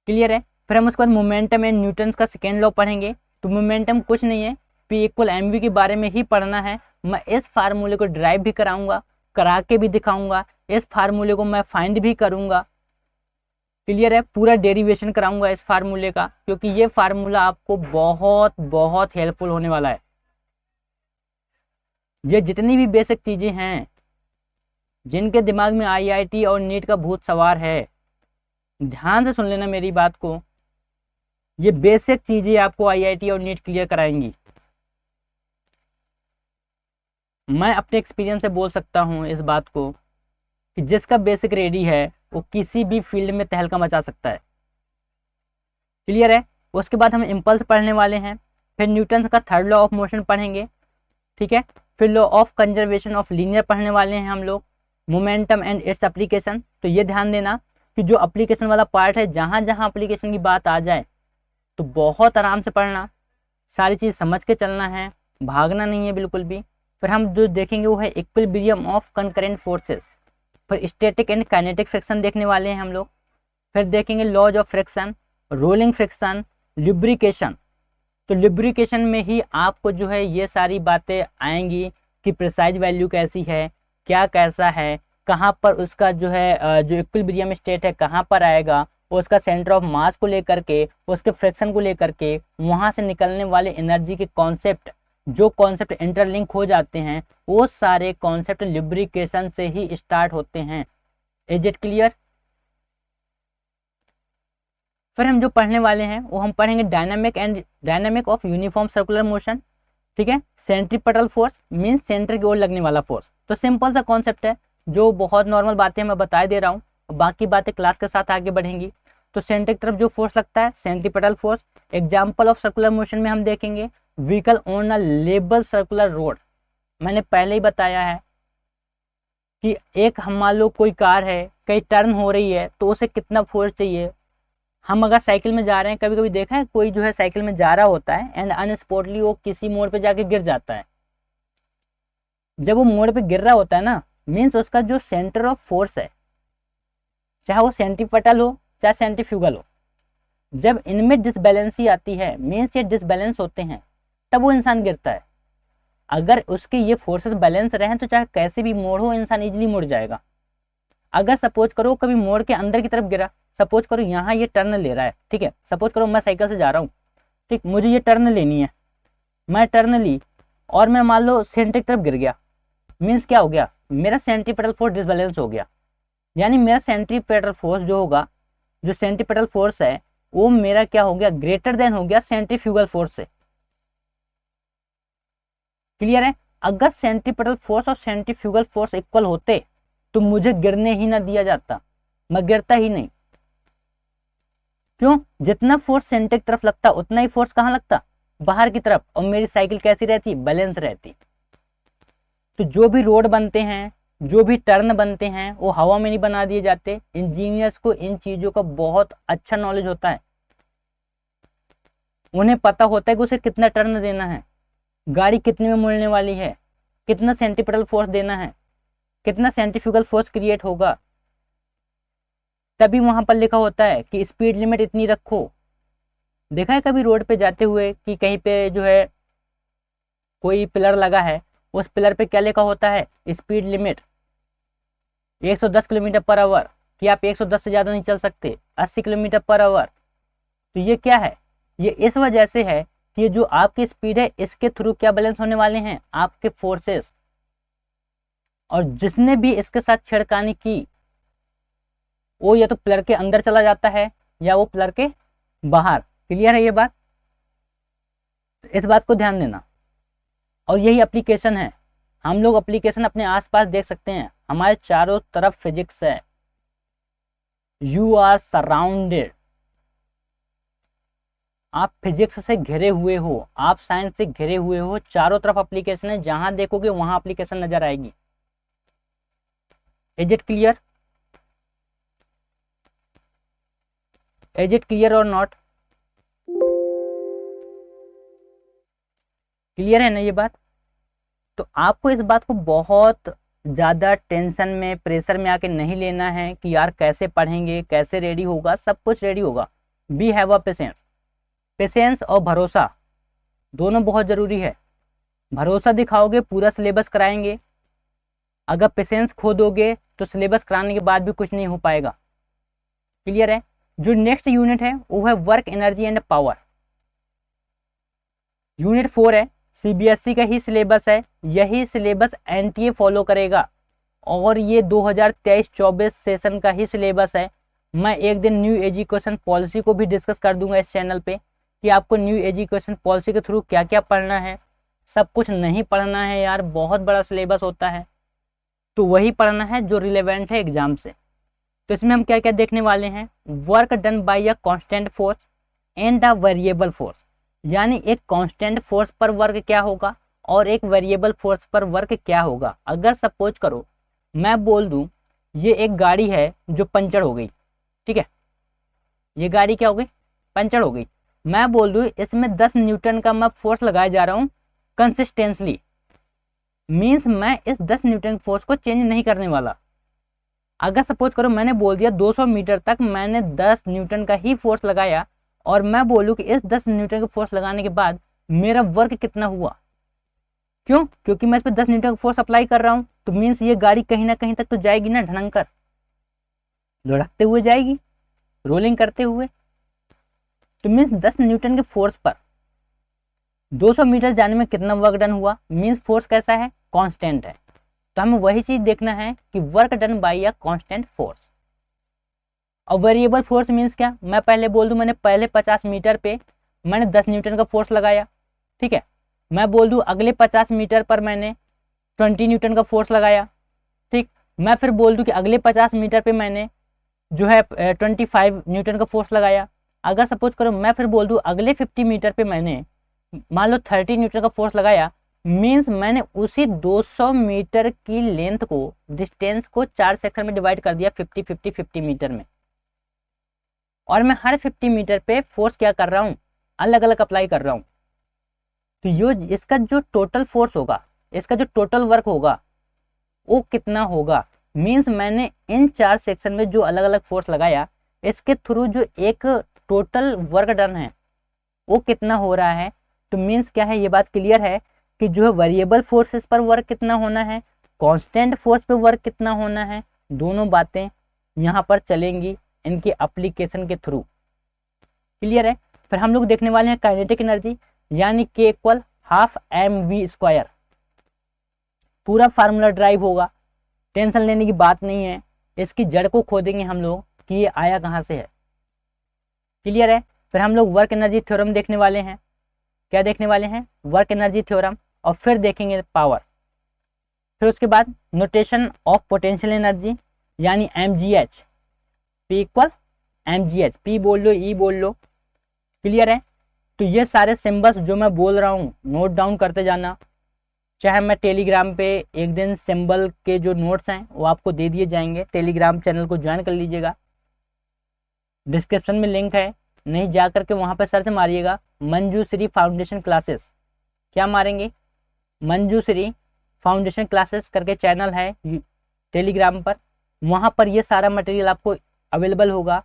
क्लियर है। फिर हम उसके बाद मोमेंटम एंड न्यूटन का सेकेंड लॉ पढ़ेंगे। तो मोमेंटम कुछ नहीं है, P इक्वल mv के बारे में ही पढ़ना है। मैं इस फार्मूले को ड्राइव भी कराऊंगा, करा के भी दिखाऊंगा, इस फार्मूले को मैं फाइंड भी करूंगा, क्लियर है। पूरा डेरिवेशन कराऊंगा इस फार्मूले का, क्योंकि ये फार्मूला आपको बहुत बहुत हेल्पफुल होने वाला है। ये जितनी भी बेसिक चीजें हैं जिनके दिमाग में IIT और नीट का भूत सवार है, ध्यान से सुन लेना मेरी बात को। ये बेसिक चीजें आपको IIT और नीट क्लियर कराएंगी। मैं अपने एक्सपीरियंस से बोल सकता हूँ इस बात को कि जिसका बेसिक रेडी है वो किसी भी फील्ड में तहलका मचा सकता है, क्लियर है। उसके बाद हम इम्पल्स पढ़ने वाले हैं, फिर न्यूटन का थर्ड लॉ ऑफ मोशन पढ़ेंगे, ठीक है। फिर law of conservation of linear पढ़ने वाले हैं हम लोग, मोमेंटम एंड इट्स एप्लीकेशन। तो ये ध्यान देना कि जो एप्लीकेशन वाला पार्ट है, जहाँ जहाँ एप्लीकेशन की बात आ जाए तो बहुत आराम से पढ़ना, सारी चीज़ समझ के चलना है, भागना नहीं है बिल्कुल भी। फिर हम जो देखेंगे वो है इक्विलिब्रियम ऑफ कंकरेंट फोर्सेस, फिर स्टैटिक एंड काइनेटिक फ्रिक्शन देखने वाले हैं हम लोग। फिर देखेंगे laws of friction, rolling friction, lubrication. तो लुब्रिकेशन में ही आपको जो है ये सारी बातें आएंगी कि प्रिसाइज वैल्यू कैसी है, क्या कैसा है, कहाँ पर उसका जो है जो इक्विलिब्रियम स्टेट है कहाँ पर आएगा, उसका सेंटर ऑफ मास को लेकर के, उसके फ्रिक्शन को लेकर के, वहाँ से निकलने वाले एनर्जी के कॉन्सेप्ट, जो कॉन्सेप्ट इंटरलिंक हो जाते हैं वो सारे कॉन्सेप्ट लुब्रिकेशन से ही स्टार्ट होते हैं। Is it clear. फिर हम जो पढ़ने वाले हैं वो हम पढ़ेंगे dynamic of uniform circular motion, ठीक है। सेंट्रीपेटल फोर्स मींस सेंटर की ओर लगने वाला फोर्स। तो सिंपल सा कॉन्सेप्ट है, जो बहुत नॉर्मल बातें मैं बता दे रहा हूँ, बाकी बातें क्लास के साथ आगे बढ़ेंगी। तो सेंटर की तरफ जो फोर्स लगता है centripetal force. Example of circular motion में हम देखेंगे vehicle on a label circular road. मैंने पहले ही बताया है कि एक हम मान लो कोई कार है, कहीं टर्न हो रही है तो उसे कितना फोर्स चाहिए। हम अगर साइकिल में जा रहे हैं, कभी कभी देखा है कोई जो है साइकिल में जा रहा होता है एंड अनस्पॉटली वो किसी मोड़ पे जाके गिर जाता है। जब वो मोड़ पे गिर रहा होता है ना, मीन्स उसका जो सेंटर ऑफ फोर्स है, चाहे वो सेंट्रीपेटल हो चाहे सेंट्रीफ्यूगल हो, जब इनमें डिसबैलेंसी आती है, मीन्स ये डिसबैलेंस होते हैं, तब वो इंसान गिरता है। अगर उसके ये फोर्सेस बैलेंस रहें तो चाहे कैसे भी मोड़ हो इंसान इजीली मुड़ जाएगा। अगर सपोज करो कभी मोड़ के अंदर की तरफ गिरा, सपोज करो यहाँ ये टर्न ले रहा है, ठीक है, सपोज करो मैं साइकिल से जा रहा हूँ, ठीक, मुझे ये टर्न लेनी है, मैं टर्न ली और मैं मान लो सेंटर की तरफ गिर गया, मीन्स क्या हो गया, मेरा सेंट्रीपेटल फोर्स डिसबैलेंस हो गया। यानी मेरा सेंट्रीपेटल फोर्स जो होगा, जो सेंट्रीपेटल फोर्स है वो मेरा क्या हो गया, ग्रेटर देन हो गया सेंट्रीफ्यूगल फोर्स से, क्लियर है। अगर सेंट्रीपिटल फोर्स और सेंट्रीफ्यूगल फोर्स इक्वल होते तो मुझे गिरने ही ना दिया जाता, मैं गिरता ही नहीं। क्यों? जितना फोर्स सेंटर की तरफ लगता उतना ही फोर्स कहाँ लगता, बाहर की तरफ, और मेरी साइकिल कैसी रहती, बैलेंस रहती। तो जो भी रोड बनते हैं, जो भी टर्न बनते हैं, वो हवा में नहीं बना दिए जाते। इंजीनियर्स को इन चीजों का बहुत अच्छा नॉलेज होता है, उन्हें पता होता है कि उसे कितना टर्न देना है, गाड़ी कितने में मुड़ने वाली है, कितना सेंट्रीपिटल फोर्स देना है, कितना सेंट्रीफ्यूगल फोर्स क्रिएट होगा। तभी वहां पर लिखा होता है कि स्पीड लिमिट इतनी रखो। देखा है कभी रोड पे जाते हुए कि कहीं पे जो है कोई पिलर लगा है, उस पिलर पे क्या लिखा होता है, speed limit 110 kilometre per hour, कि आप 110 से ज़्यादा नहीं चल सकते, 80 किलोमीटर पर आवर। तो ये क्या है, ये इस वजह से है कि ये जो आपकी स्पीड है इसके थ्रू क्या बैलेंस होने वाले हैं, आपके फोर्सेस। और जिसने भी इसके साथ छेड़खानी की वो या तो पिलर के अंदर चला जाता है या वो पिलर के बाहर। क्लियर है ये बात? इस बात को ध्यान देना। और यही एप्लीकेशन है, हम लोग एप्लीकेशन अपने आसपास देख सकते हैं, हमारे चारों तरफ फिजिक्स है, यू आर सराउंडेड, आप फिजिक्स से घिरे हुए हो, आप साइंस से घिरे हुए हो, चारों तरफ एप्लीकेशन है, जहां देखोगे वहां एप्लीकेशन नजर आएगी। Is it clear? Is it clear और नॉट? क्लियर है ना ये बात? तो आपको इस बात को बहुत ज़्यादा टेंशन में, प्रेशर में आके नहीं लेना है कि यार कैसे पढ़ेंगे, कैसे रेडी होगा, सब कुछ रेडी होगा। Be have a patience, patience और भरोसा दोनों बहुत ज़रूरी है। भरोसा दिखाओगे पूरा सिलेबस कराएंगे, अगर पेशेंस खो दोगे तो सिलेबस कराने के बाद भी कुछ नहीं हो पाएगा। क्लियर है? जो नेक्स्ट यूनिट है वो है work energy and power, unit 4 है, सीबीएसई का ही सिलेबस है, यही सिलेबस एनटीए फॉलो करेगा और ये 2023-24 सेशन का ही सिलेबस है। मैं एक दिन न्यू एजुकेशन पॉलिसी को भी डिस्कस कर दूंगा इस चैनल पे कि आपको न्यू एजुकेशन पॉलिसी के थ्रू क्या क्या पढ़ना है। सब कुछ नहीं पढ़ना है यार, बहुत बड़ा सिलेबस होता है, तो वही पढ़ना है जो रिलेवेंट है एग्जाम से। तो इसमें हम क्या क्या देखने वाले हैं, work done by a constant force and a variable force, यानी एक कांस्टेंट फोर्स पर वर्क क्या होगा और एक वेरिएबल फोर्स पर वर्क क्या होगा। अगर सपोज करो मैं बोल दूं ये एक गाड़ी है जो पंचर हो गई, ठीक है, ये गाड़ी क्या हो गई, पंचर हो गई, मैं बोल दूं इसमें 10 न्यूटन का मैं फोर्स लगाया जा रहा हूं कंसिस्टेंसली, मीन्स मैं इस 10 न्यूटन फोर्स को चेंज नहीं करने वाला। अगर सपोज करो मैंने बोल दिया 200 मीटर तक मैंने 10 न्यूटन का ही फोर्स लगाया और मैं बोलूं कि इस 10 न्यूटन का फोर्स लगाने के बाद मेरा वर्क कितना हुआ, क्यों? क्योंकि मैं इस पर 10 न्यूटन का फोर्स अप्लाई कर रहा हूं, तो मीन्स ये गाड़ी कहीं ना कहीं तक तो जाएगी ना, ढनंकर लुढ़कते हुए जाएगी, रोलिंग करते हुए। तो मीन्स 10 न्यूटन के फोर्स पर 200 मीटर जाने में कितना वर्क डन हुआ, मीन्स फोर्स कैसा है, कांस्टेंट है। तो हमें वही चीज देखना है कि work done by a constant force. और वेरिएबल फोर्स मीन्स क्या, मैं पहले बोल दूं मैंने पहले 50 मीटर पे मैंने 10 न्यूटन का फोर्स लगाया, ठीक है, मैं बोल दूं अगले 50 मीटर पर मैंने 20 न्यूटन का फोर्स लगाया, ठीक, मैं फिर बोल दूं कि अगले 50 मीटर पे मैंने जो है 25 न्यूटन का फोर्स लगाया। अगर सपोज करो मैं फिर बोल दूं अगले 50 मीटर पे मैंने मान लो 30 न्यूटन का फोर्स लगाया, मीन्स मैंने उसी 200 मीटर की लेंथ को, डिस्टेंस को 4 सेक्शन में डिवाइड कर दिया 50 मीटर में, और मैं हर 50 मीटर पे फोर्स क्या कर रहा हूँ, अलग अलग अप्लाई कर रहा हूँ। तो ये इसका जो टोटल फोर्स होगा, इसका जो टोटल वर्क होगा वो कितना होगा, मीन्स मैंने इन 4 सेक्शन में जो अलग अलग फोर्स लगाया इसके थ्रू जो एक टोटल वर्क डन है वो कितना हो रहा है। तो मीन्स क्या है, ये बात क्लियर है कि जो है वेरिएबल फोर्सेस पर वर्क कितना होना है, कांस्टेंट फोर्स पे वर्क कितना होना है, दोनों बातें यहाँ पर चलेंगी इनके एप्लीकेशन के थ्रू। क्लियर है? फिर हम लोग देखने वाले हैं काइनेटिक एनर्जी, यानी K इक्वल हाफ mv²। पूरा फार्मूला ड्राइव होगा, टेंशन लेने की बात नहीं है, इसकी जड़ को खोदेंगे हम लोग कि ये आया कहाँ से है। क्लियर है? फिर हम लोग वर्क एनर्जी थ्योरम देखने वाले हैं। क्या देखने वाले हैं? Work energy theorem. और फिर देखेंगे पावर। फिर उसके बाद नोटेशन ऑफ पोटेंशियल एनर्जी यानी mgh, P equal mgh, P बोल लो, E बोल लो, क्लियर है। तो ये सारे सिंबल्स जो मैं बोल रहा हूँ नोट डाउन करते जाना, चाहे मैं टेलीग्राम पे एक दिन सिंबल के जो नोट्स हैं वो आपको दे दिए जाएंगे, टेलीग्राम चैनल को ज्वाइन कर लीजिएगा, डिस्क्रिप्शन में लिंक है, नहीं जा करके वहाँ पर सर्च मारिएगा मंजूश्री फाउंडेशन क्लासेस, क्या मारेंगे, मंजूश्री फाउंडेशन क्लासेस करके चैनल है टेलीग्राम पर, वहाँ पर ये सारा मटेरियल आपको अवेलेबल होगा,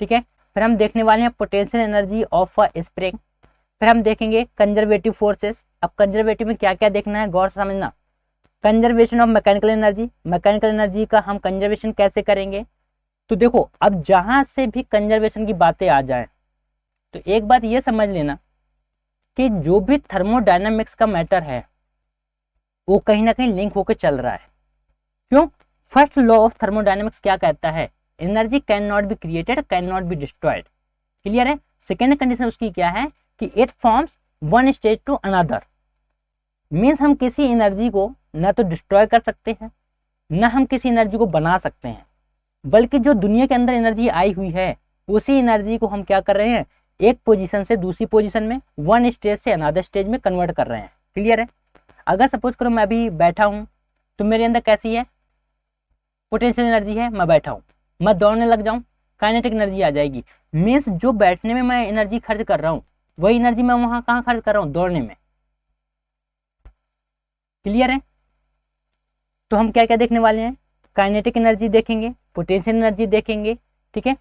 ठीक है। फिर हम देखने वाले हैं potential energy of a spring, फिर हम देखेंगे कंजर्वेटिव फोर्सेस। अब कंजर्वेटिव में क्या क्या देखना है गौर से समझना, conservation of mechanical energy, mechanical energy का हम कंजर्वेशन कैसे करेंगे। तो देखो अब जहां से भी कंजर्वेशन की बातें आ जाए तो एक बात ये समझ लेना कि जो भी थर्मोडायनामिक्स का मैटर है वो कहीं ना कहीं लिंक होकर चल रहा है। क्यों, फर्स्ट लॉ ऑफ थर्मोडायनामिक्स क्या कहता है, energy can not be created can not be destroyed, clear है। सेकेंड कंडीशन उसकी क्या है कि it forms one state to another, means हम किसी एनर्जी को ना तो डिस्ट्रॉय कर सकते हैं ना हम किसी एनर्जी को बना सकते हैं, बल्कि जो दुनिया के अंदर एनर्जी आई हुई है उसी एनर्जी को हम क्या कर रहे हैं, एक पोजीशन से दूसरी पोजीशन में, वन स्टेज से अनदर स्टेज में कन्वर्ट कर रहे हैं, क्लियर है। अगर सपोज करो मैं अभी बैठा हूं तो मेरे अंदर कैसी है, पोटेंशियल एनर्जी है, मैं बैठा हूं, मैं दौड़ने लग जाऊं, काइनेटिक एनर्जी आ जाएगी, मीन्स जो बैठने में मैं एनर्जी खर्च कर रहा हूं वही एनर्जी मैं वहां कहां खर्च कर रहा हूं, दौड़ने में, क्लियर है। तो हम क्या क्या देखने वाले हैं, काइनेटिक एनर्जी देखेंगे, पोटेंशियल एनर्जी देखेंगे, ठीक है।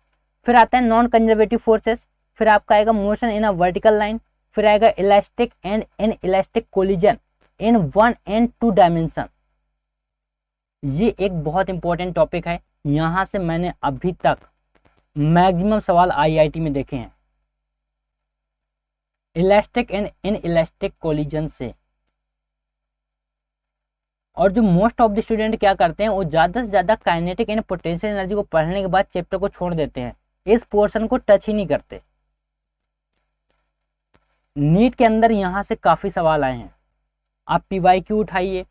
फिर आता है नॉन कंजर्वेटिव फोर्सेस, फिर आपका आएगा motion in a vertical line, फिर आएगा elastic and in elastic collision in 1 and 2 dimension. ये एक बहुत इंपॉर्टेंट टॉपिक है, यहां से मैंने अभी तक मैक्सिमम सवाल आईआईटी में देखे हैं, elastic and in elastic collision से। और जो मोस्ट ऑफ द स्टूडेंट क्या करते हैं वो ज़्यादा से ज़्यादा काइनेटिक एंड पोटेंशियल एनर्जी को पढ़ने के बाद चैप्टर को छोड़ देते हैं, इस पोर्शन को टच ही नहीं करते। नीट के अंदर यहाँ से काफ़ी सवाल आए हैं, आप पीवाईक्यू उठाइए,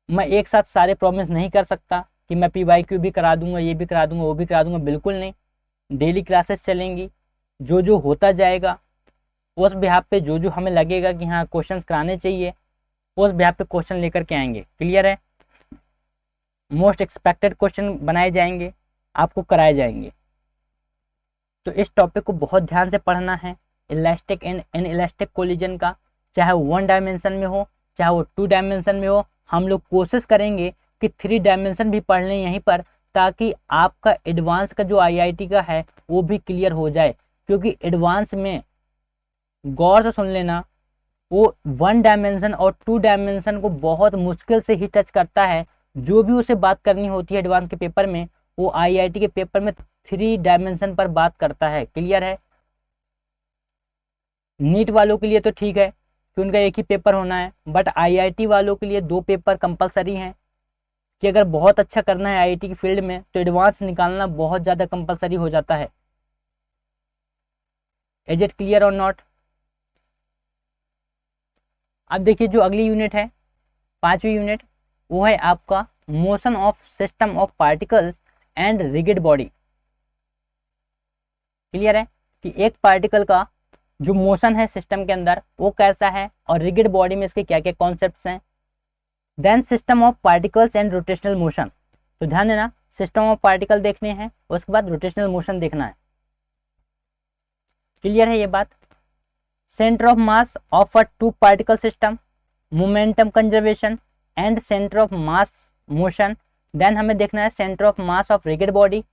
मैं एक साथ सारे प्रॉमिस नहीं कर सकता कि मैं पीवाईक्यू भी करा दूंगा, ये भी करा दूंगा, वो भी करा दूंगा, बिल्कुल नहीं। डेली क्लासेस चलेंगी, जो जो होता जाएगा उस बिहाफ पे जो जो हमें लगेगा कि हाँ क्वेश्चंस कराने चाहिए उस बिहाफ पे क्वेश्चन लेकर के आएंगे, क्लियर है। मोस्ट एक्सपेक्टेड क्वेश्चन बनाए जाएंगे, आपको कराए जाएंगे। तो इस टॉपिक को बहुत ध्यान से पढ़ना है, elastic and in elastic collision का, चाहे वो 1 डायमेंशन में हो चाहे वो 2 डायमेंशन में हो, हम लोग कोशिश करेंगे कि 3 डायमेंशन भी पढ़ लें यहीं पर, ताकि आपका एडवांस का जो आईआईटी का है वो भी क्लियर हो जाए। क्योंकि एडवांस में गौर से सुन लेना, वो 1 डायमेंशन और 2 डायमेंशन को बहुत मुश्किल से ही टच करता है, जो भी उसे बात करनी होती है एडवांस के पेपर में वो आईआईटी के पेपर में 3 डायमेंशन पर बात करता है, क्लियर है। नीट वालों के लिए तो ठीक है कि उनका एक ही पेपर होना है, बट आईआईटी वालों के लिए 2 पेपर कंपलसरी हैं कि अगर बहुत अच्छा करना है आईआईटी की फील्ड में तो एडवांस निकालना बहुत ज़्यादा कंपलसरी हो जाता है। इज इट क्लियर और नॉट। अब देखिए जो अगली यूनिट है 5वीं यूनिट, वो है आपका motion of system of particles and rigid body. Clear है कि एक पार्टिकल का जो मोशन है सिस्टम के अंदर वो कैसा है और रिगिड बॉडी में इसके क्या क्या कॉन्सेप्ट्स हैं। Then system of particles and rotational motion, तो ध्यान देना सिस्टम ऑफ पार्टिकल देखने हैं, उसके बाद रोटेशनल मोशन देखना है, क्लियर है ये बात। Centre of mass of a 2 particle system, momentum conservation and centre of mass motion. Then हमें देखना है centre of mass of rigid body,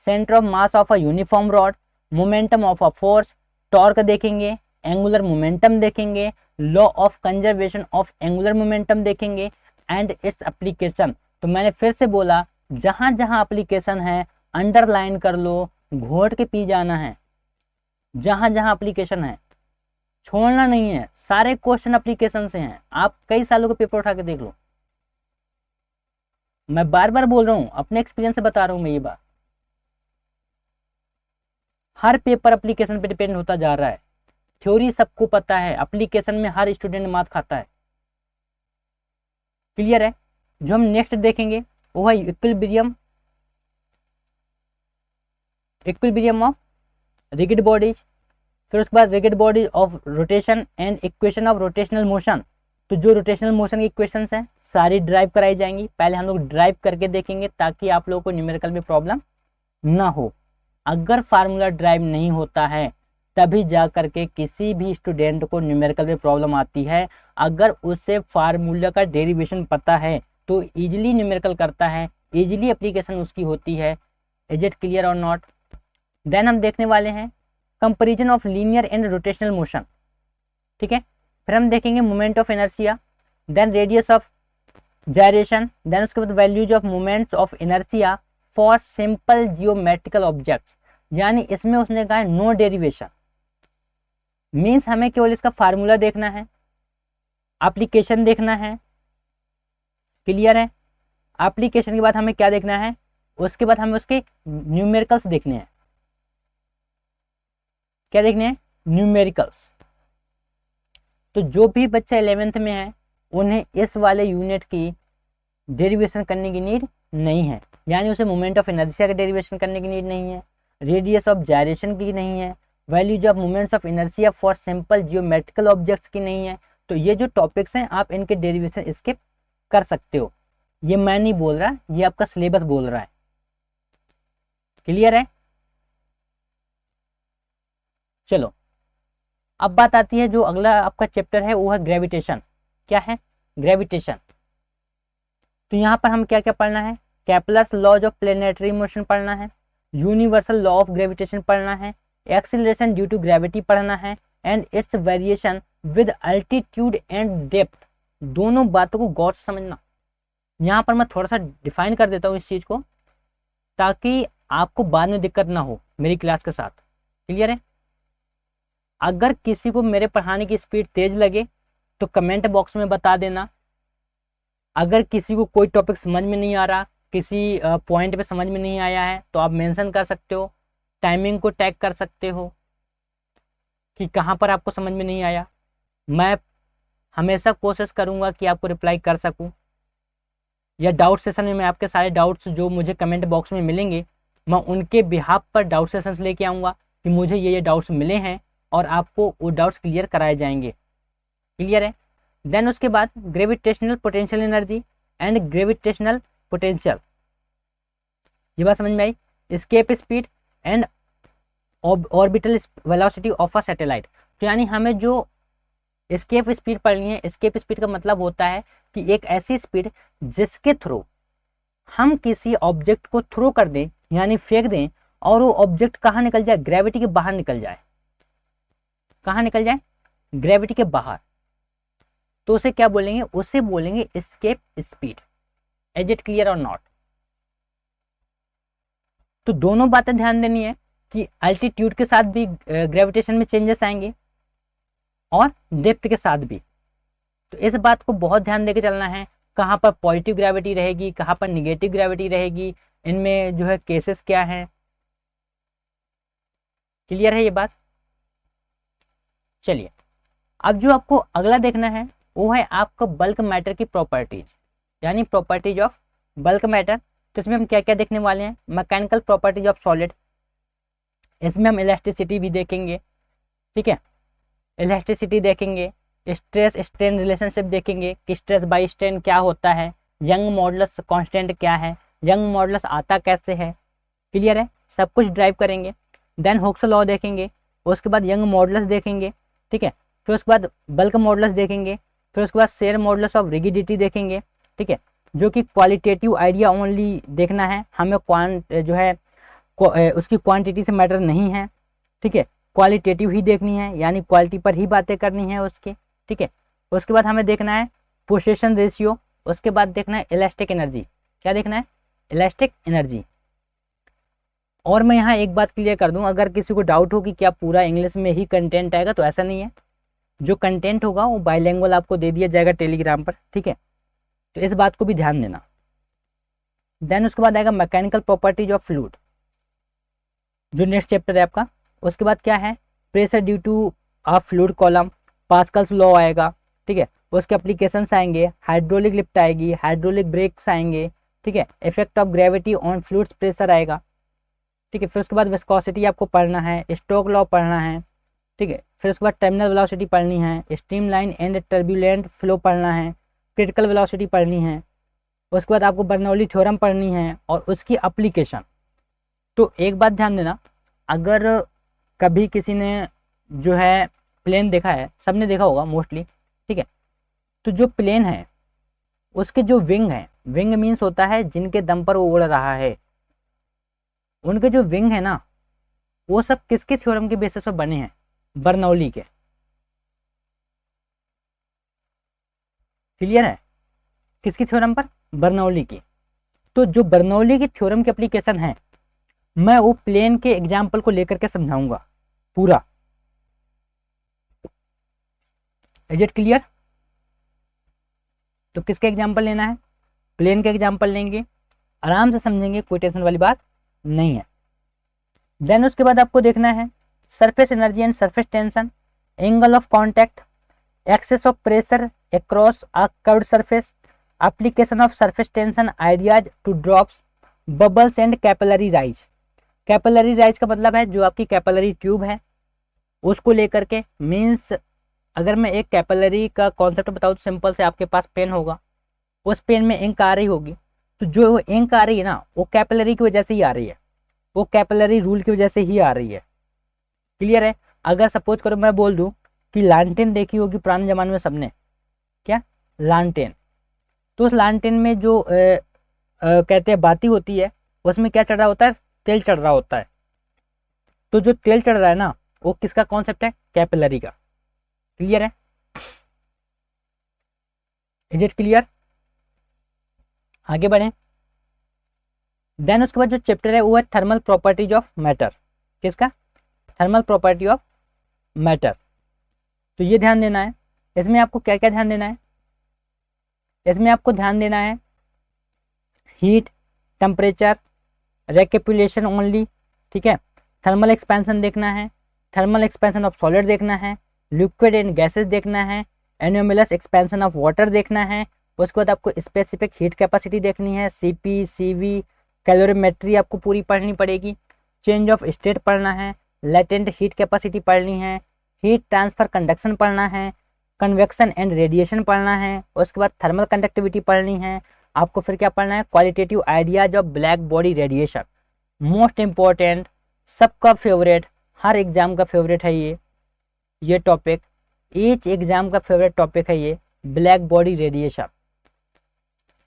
centre of mass of a uniform rod, momentum of a force, torque देखेंगे, angular momentum देखेंगे, law of conservation of angular momentum देखेंगे and its application. तो मैंने फिर से बोला जहां जहां एप्लीकेशन है अंडरलाइन कर लो, घोट के पी जाना है, जहां जहां एप्लीकेशन है छोड़ना नहीं है, सारे क्वेश्चन एप्लीकेशन से हैं, आप कई सालों के पेपर उठा के देख लो। मैं बार बार बोल रहा हूं, अपने एक्सपीरियंस से बता रहा हूं मैं ये बात, हर पेपर एप्लीकेशन पे डिपेंड होता जा रहा है। थ्योरी सबको पता है, एप्लीकेशन में हर स्टूडेंट मात खाता है। क्लियर है। जो हम नेक्स्ट देखेंगे वो है इक्विलिब्रियम ऑफ रिगिड बॉडीज। फिर उसके बाद rigid bodies of rotation and equation of rotational motion. तो जो रोटेशनल मोशन की इक्वेशंस हैं सारी ड्राइव कराई जाएंगी। पहले हम लोग ड्राइव करके देखेंगे ताकि आप लोगों को न्यूमेरिकल में प्रॉब्लम ना हो। अगर फार्मूला ड्राइव नहीं होता है तभी जा करके किसी भी स्टूडेंट को न्यूमेरिकल में प्रॉब्लम आती है। अगर उसे फार्मूला का डेरिवेशन पता है तो इजीली न्यूमेरिकल करता है, इजीली एप्लीकेशन उसकी होती है। इज इट क्लियर और नॉट? देन हम देखने वाले हैं comparison of linear and rotational motion. ठीक है, फिर हम देखेंगे moment of inertia, then radius of gyration, then उसके बाद values of moments of inertia for simple geometrical objects. यानी इसमें उसने कहा है नो डेरिवेशन, मीन्स हमें केवल इसका फार्मूला देखना है, एप्लीकेशन देखना है। क्लियर है? एप्लीकेशन के बाद हमें क्या देखना है, उसके बाद हमें उसके न्यूमेरिकल्स देखने हैं। क्या देखने हैं? न्यूमेरिकल्स। तो जो भी बच्चा 11th में है उन्हें इस वाले यूनिट की डेरिवेशन करने की नीड नहीं है। यानी उसे मोमेंट ऑफ इनर्शिया का डेरिवेशन करने की नीड नहीं है, रेडियस ऑफ जायरेशन की नहीं है, values of moments of inertia for simple geometrical objects की नहीं है। तो ये जो टॉपिक्स हैं आप इनके डेरिवेशन स्किप कर सकते हो। ये मैं नहीं बोल रहा, ये आपका सिलेबस बोल रहा है। क्लियर है? चलो अब बात आती है जो अगला आपका चैप्टर है वो है ग्रेविटेशन। क्या है? ग्रेविटेशन। तो यहाँ पर हम क्या क्या पढ़ना है, Kepler's laws of planetary motion पढ़ना है, यूनिवर्सल लॉ ऑफ ग्रेविटेशन पढ़ना है, एक्सीलरेशन ड्यू टू ग्रेविटी पढ़ना है, and it's variation with altitude and depth. दोनों बातों को गौर से समझना। यहाँ पर मैं थोड़ा सा डिफाइन कर देता हूँ इस चीज़ को ताकि आपको बाद में दिक्कत ना हो मेरी क्लास के साथ। क्लियर है? अगर किसी को मेरे पढ़ाने की स्पीड तेज लगे तो कमेंट बॉक्स में बता देना। अगर किसी को कोई टॉपिक समझ में नहीं आ रहा, किसी पॉइंट पे समझ में नहीं आया है तो आप मेंशन कर सकते हो, टाइमिंग को टैग कर सकते हो कि कहाँ पर आपको समझ में नहीं आया। मैं हमेशा कोशिश करूँगा कि आपको रिप्लाई कर सकूँ, या डाउट सेशन में मैं आपके सारे डाउट्स जो मुझे कमेंट बॉक्स में मिलेंगे मैं उनके बिहाफ पर डाउट सेशंस लेके आऊँगा कि मुझे ये डाउट्स मिले हैं और आपको वो डाउट्स क्लियर कराए जाएंगे। क्लियर है? देन उसके बाद gravitational potential energy and gravitational potential. ये बात समझ में आई? Escape speed and orbital velocity of a satellite. तो यानी हमें जो एस्केप स्पीड पढ़नी है, एस्केप स्पीड का मतलब होता है कि एक ऐसी स्पीड जिसके थ्रू हम किसी ऑब्जेक्ट को थ्रो कर दें यानी फेंक दें और वो ऑब्जेक्ट कहाँ निकल जाए, ग्रेविटी के बाहर निकल जाए। कहाँ निकल जाए? ग्रेविटी के बाहर। तो उसे क्या बोलेंगे? उसे बोलेंगे escape speed. Is it clear और नॉट? तो दोनों बातें ध्यान देनी है कि अल्टीट्यूड के साथ भी ग्रेविटेशन में चेंजेस आएंगे और डेप्थ के साथ भी। तो इस बात को बहुत ध्यान देके चलना है, कहाँ पर पॉजिटिव ग्रेविटी रहेगी, कहाँ पर निगेटिव ग्रेविटी रहेगी, इनमें जो है केसेस क्या हैं। क्लियर है ये बात? चलिए अब जो आपको अगला देखना है वो है आपका बल्क मैटर की प्रॉपर्टीज, यानी प्रॉपर्टीज ऑफ बल्क मैटर। तो इसमें हम क्या क्या देखने वाले हैं? मैकेनिकल प्रॉपर्टीज ऑफ सॉलिड, इसमें हम इलास्टिसिटी भी देखेंगे। ठीक है, इलास्टिसिटी देखेंगे, स्ट्रेस स्ट्रेन रिलेशनशिप देखेंगे कि स्ट्रेस बाई स्ट्रेन क्या होता है, यंग मॉडुलस कांस्टेंट क्या है, यंग मॉडुलस आता कैसे है। क्लियर है? सब कुछ ड्राइव करेंगे। देन हुक्स लॉ देखेंगे, उसके बाद यंग मॉडुलस देखेंगे। ठीक है, फिर उसके बाद बल्क मॉडुलस देखेंगे, फिर उसके बाद शेयर मॉडुलस ऑफ रिगिडिटी देखेंगे। ठीक है, जो कि क्वालिटेटिव आइडिया ओनली देखना है, हमें जो है उसकी क्वांटिटी से मैटर नहीं है। ठीक है, क्वालिटेटिव ही देखनी है, यानी क्वालिटी पर ही बातें करनी है उसके। ठीक है, उसके बाद हमें देखना है पोजीशन रेशियो, उसके बाद देखना है इलास्टिक एनर्जी। क्या देखना है? Elastic energy. और मैं यहाँ एक बात क्लियर कर दूं, अगर किसी को डाउट हो कि क्या पूरा इंग्लिश में ही कंटेंट आएगा, तो ऐसा नहीं है। जो कंटेंट होगा वो बाइलिंगुअल आपको दे दिया जाएगा टेलीग्राम पर। ठीक है, तो इस बात को भी ध्यान देना। देन उसके बाद आएगा मैकेनिकल प्रॉपर्टीज ऑफ फ्लूइड, जो नेक्स्ट चैप्टर है आपका। उसके बाद क्या है? Pressure due to a fluid column, Pascal's law आएगा। ठीक है, उसके एप्लीकेशंस आएंगे, हाइड्रोलिक लिफ्ट आएगी, हाइड्रोलिक ब्रेक्स आएंगे, ठीक है, effect of gravity on fluids pressure आएगा, ठीक है। फिर उसके बाद विस्कोसिटी आपको पढ़ना है, स्टोक लॉ पढ़ना है, ठीक है। फिर उसके बाद टर्मिनल वेलोसिटी पढ़नी है, stream line and turbulent flow पढ़ना है, क्रिटिकल वेलोसिटी पढ़नी है। उसके बाद आपको बर्नौली थ्योरम पढ़नी है और उसकी एप्लीकेशन। तो एक बात ध्यान देना, अगर कभी किसी ने जो है प्लेन देखा है, सबने देखा होगा मोस्टली, ठीक है। तो जो प्लेन है उसके जो विंग है, विंग मीन्स होता है जिनके दम पर वो उड़ रहा है, उनके जो विंग है ना वो सब किसके थ्योरम के बेसिस पर बने हैं? बर्नौली के। क्लियर है? किसकी थ्योरम पर? बर्नौली की। तो जो बर्नौली की थ्योरम की एप्लीकेशन है, मैं वो प्लेन के एग्जाम्पल को लेकर के समझाऊंगा पूरा। Is it clear? तो किसके एग्जाम्पल लेना है? प्लेन के एग्जाम्पल लेंगे, आराम से समझेंगे, कोई टेंशन वाली बात नहीं है। देन उसके बाद आपको देखना है surface energy and surface tension, angle of contact, excess of pressure across a curved surface, application of surface tension, ideas to drops, bubbles and capillary rise. Capillary rise का मतलब है जो आपकी कैपिलरी ट्यूब है उसको लेकर के, मीन्स अगर मैं एक कैपिलरी का कॉन्सेप्ट बताऊँ तो सिंपल से आपके पास पेन होगा, उस पेन में इंक आ रही होगी, तो जो इंक आ रही है ना वो कैपिलरी की वजह से ही आ रही है, वो कैपिलरी रूल की वजह से ही आ रही है। क्लियर है? अगर सपोज करो मैं बोल दूं कि लालटेन देखी होगी पुराने जमाने में सबने, क्या लालटेन, तो उस लालटेन में जो कहते हैं बाती होती है, उसमें क्या चढ़ रहा होता है? तेल चढ़ रहा होता है। तो जो तेल चढ़ रहा है ना वो किसका कॉन्सेप्ट है? कैपिलरी का। क्लियर है? Is it clear? आगे बढ़े। देन उसके बाद जो चैप्टर है वो है थर्मल प्रॉपर्टीज ऑफ मैटर। किसका? Thermal property of matter. तो ये ध्यान देना है। इसमें आपको क्या क्या ध्यान देना है? इसमें आपको ध्यान देना है हीट, टेम्परेचर, रेकेपुलेशन ओनली, ठीक है। थर्मल एक्सपेंशन देखना है, थर्मल एक्सपेंशन ऑफ सॉलिड देखना है, लिक्विड एंड गैसेस देखना है, एनोमलस एक्सपेंशन ऑफ वाटर देखना है। उसके बाद आपको स्पेसिफिक हीट कैपेसिटी देखनी है, सीपी, सीवी, कैलोरीमेट्री आपको पूरी पढ़नी पड़ेगी, चेंज ऑफ स्टेट पढ़ना है, लेटेंट हीट कैपेसिटी पढ़नी है, हीट ट्रांसफर कंडक्शन पढ़ना है, कन्वेक्शन एंड रेडिएशन पढ़ना है। उसके बाद थर्मल कंडक्टिविटी पढ़नी है आपको। फिर क्या पढ़ना है? Qualitative ideas of black body radiation, most important, सबका फेवरेट, हर एग्जाम का फेवरेट है ये टॉपिक, ईच एग्जाम का फेवरेट टॉपिक है ये ब्लैक बॉडी रेडिएशन।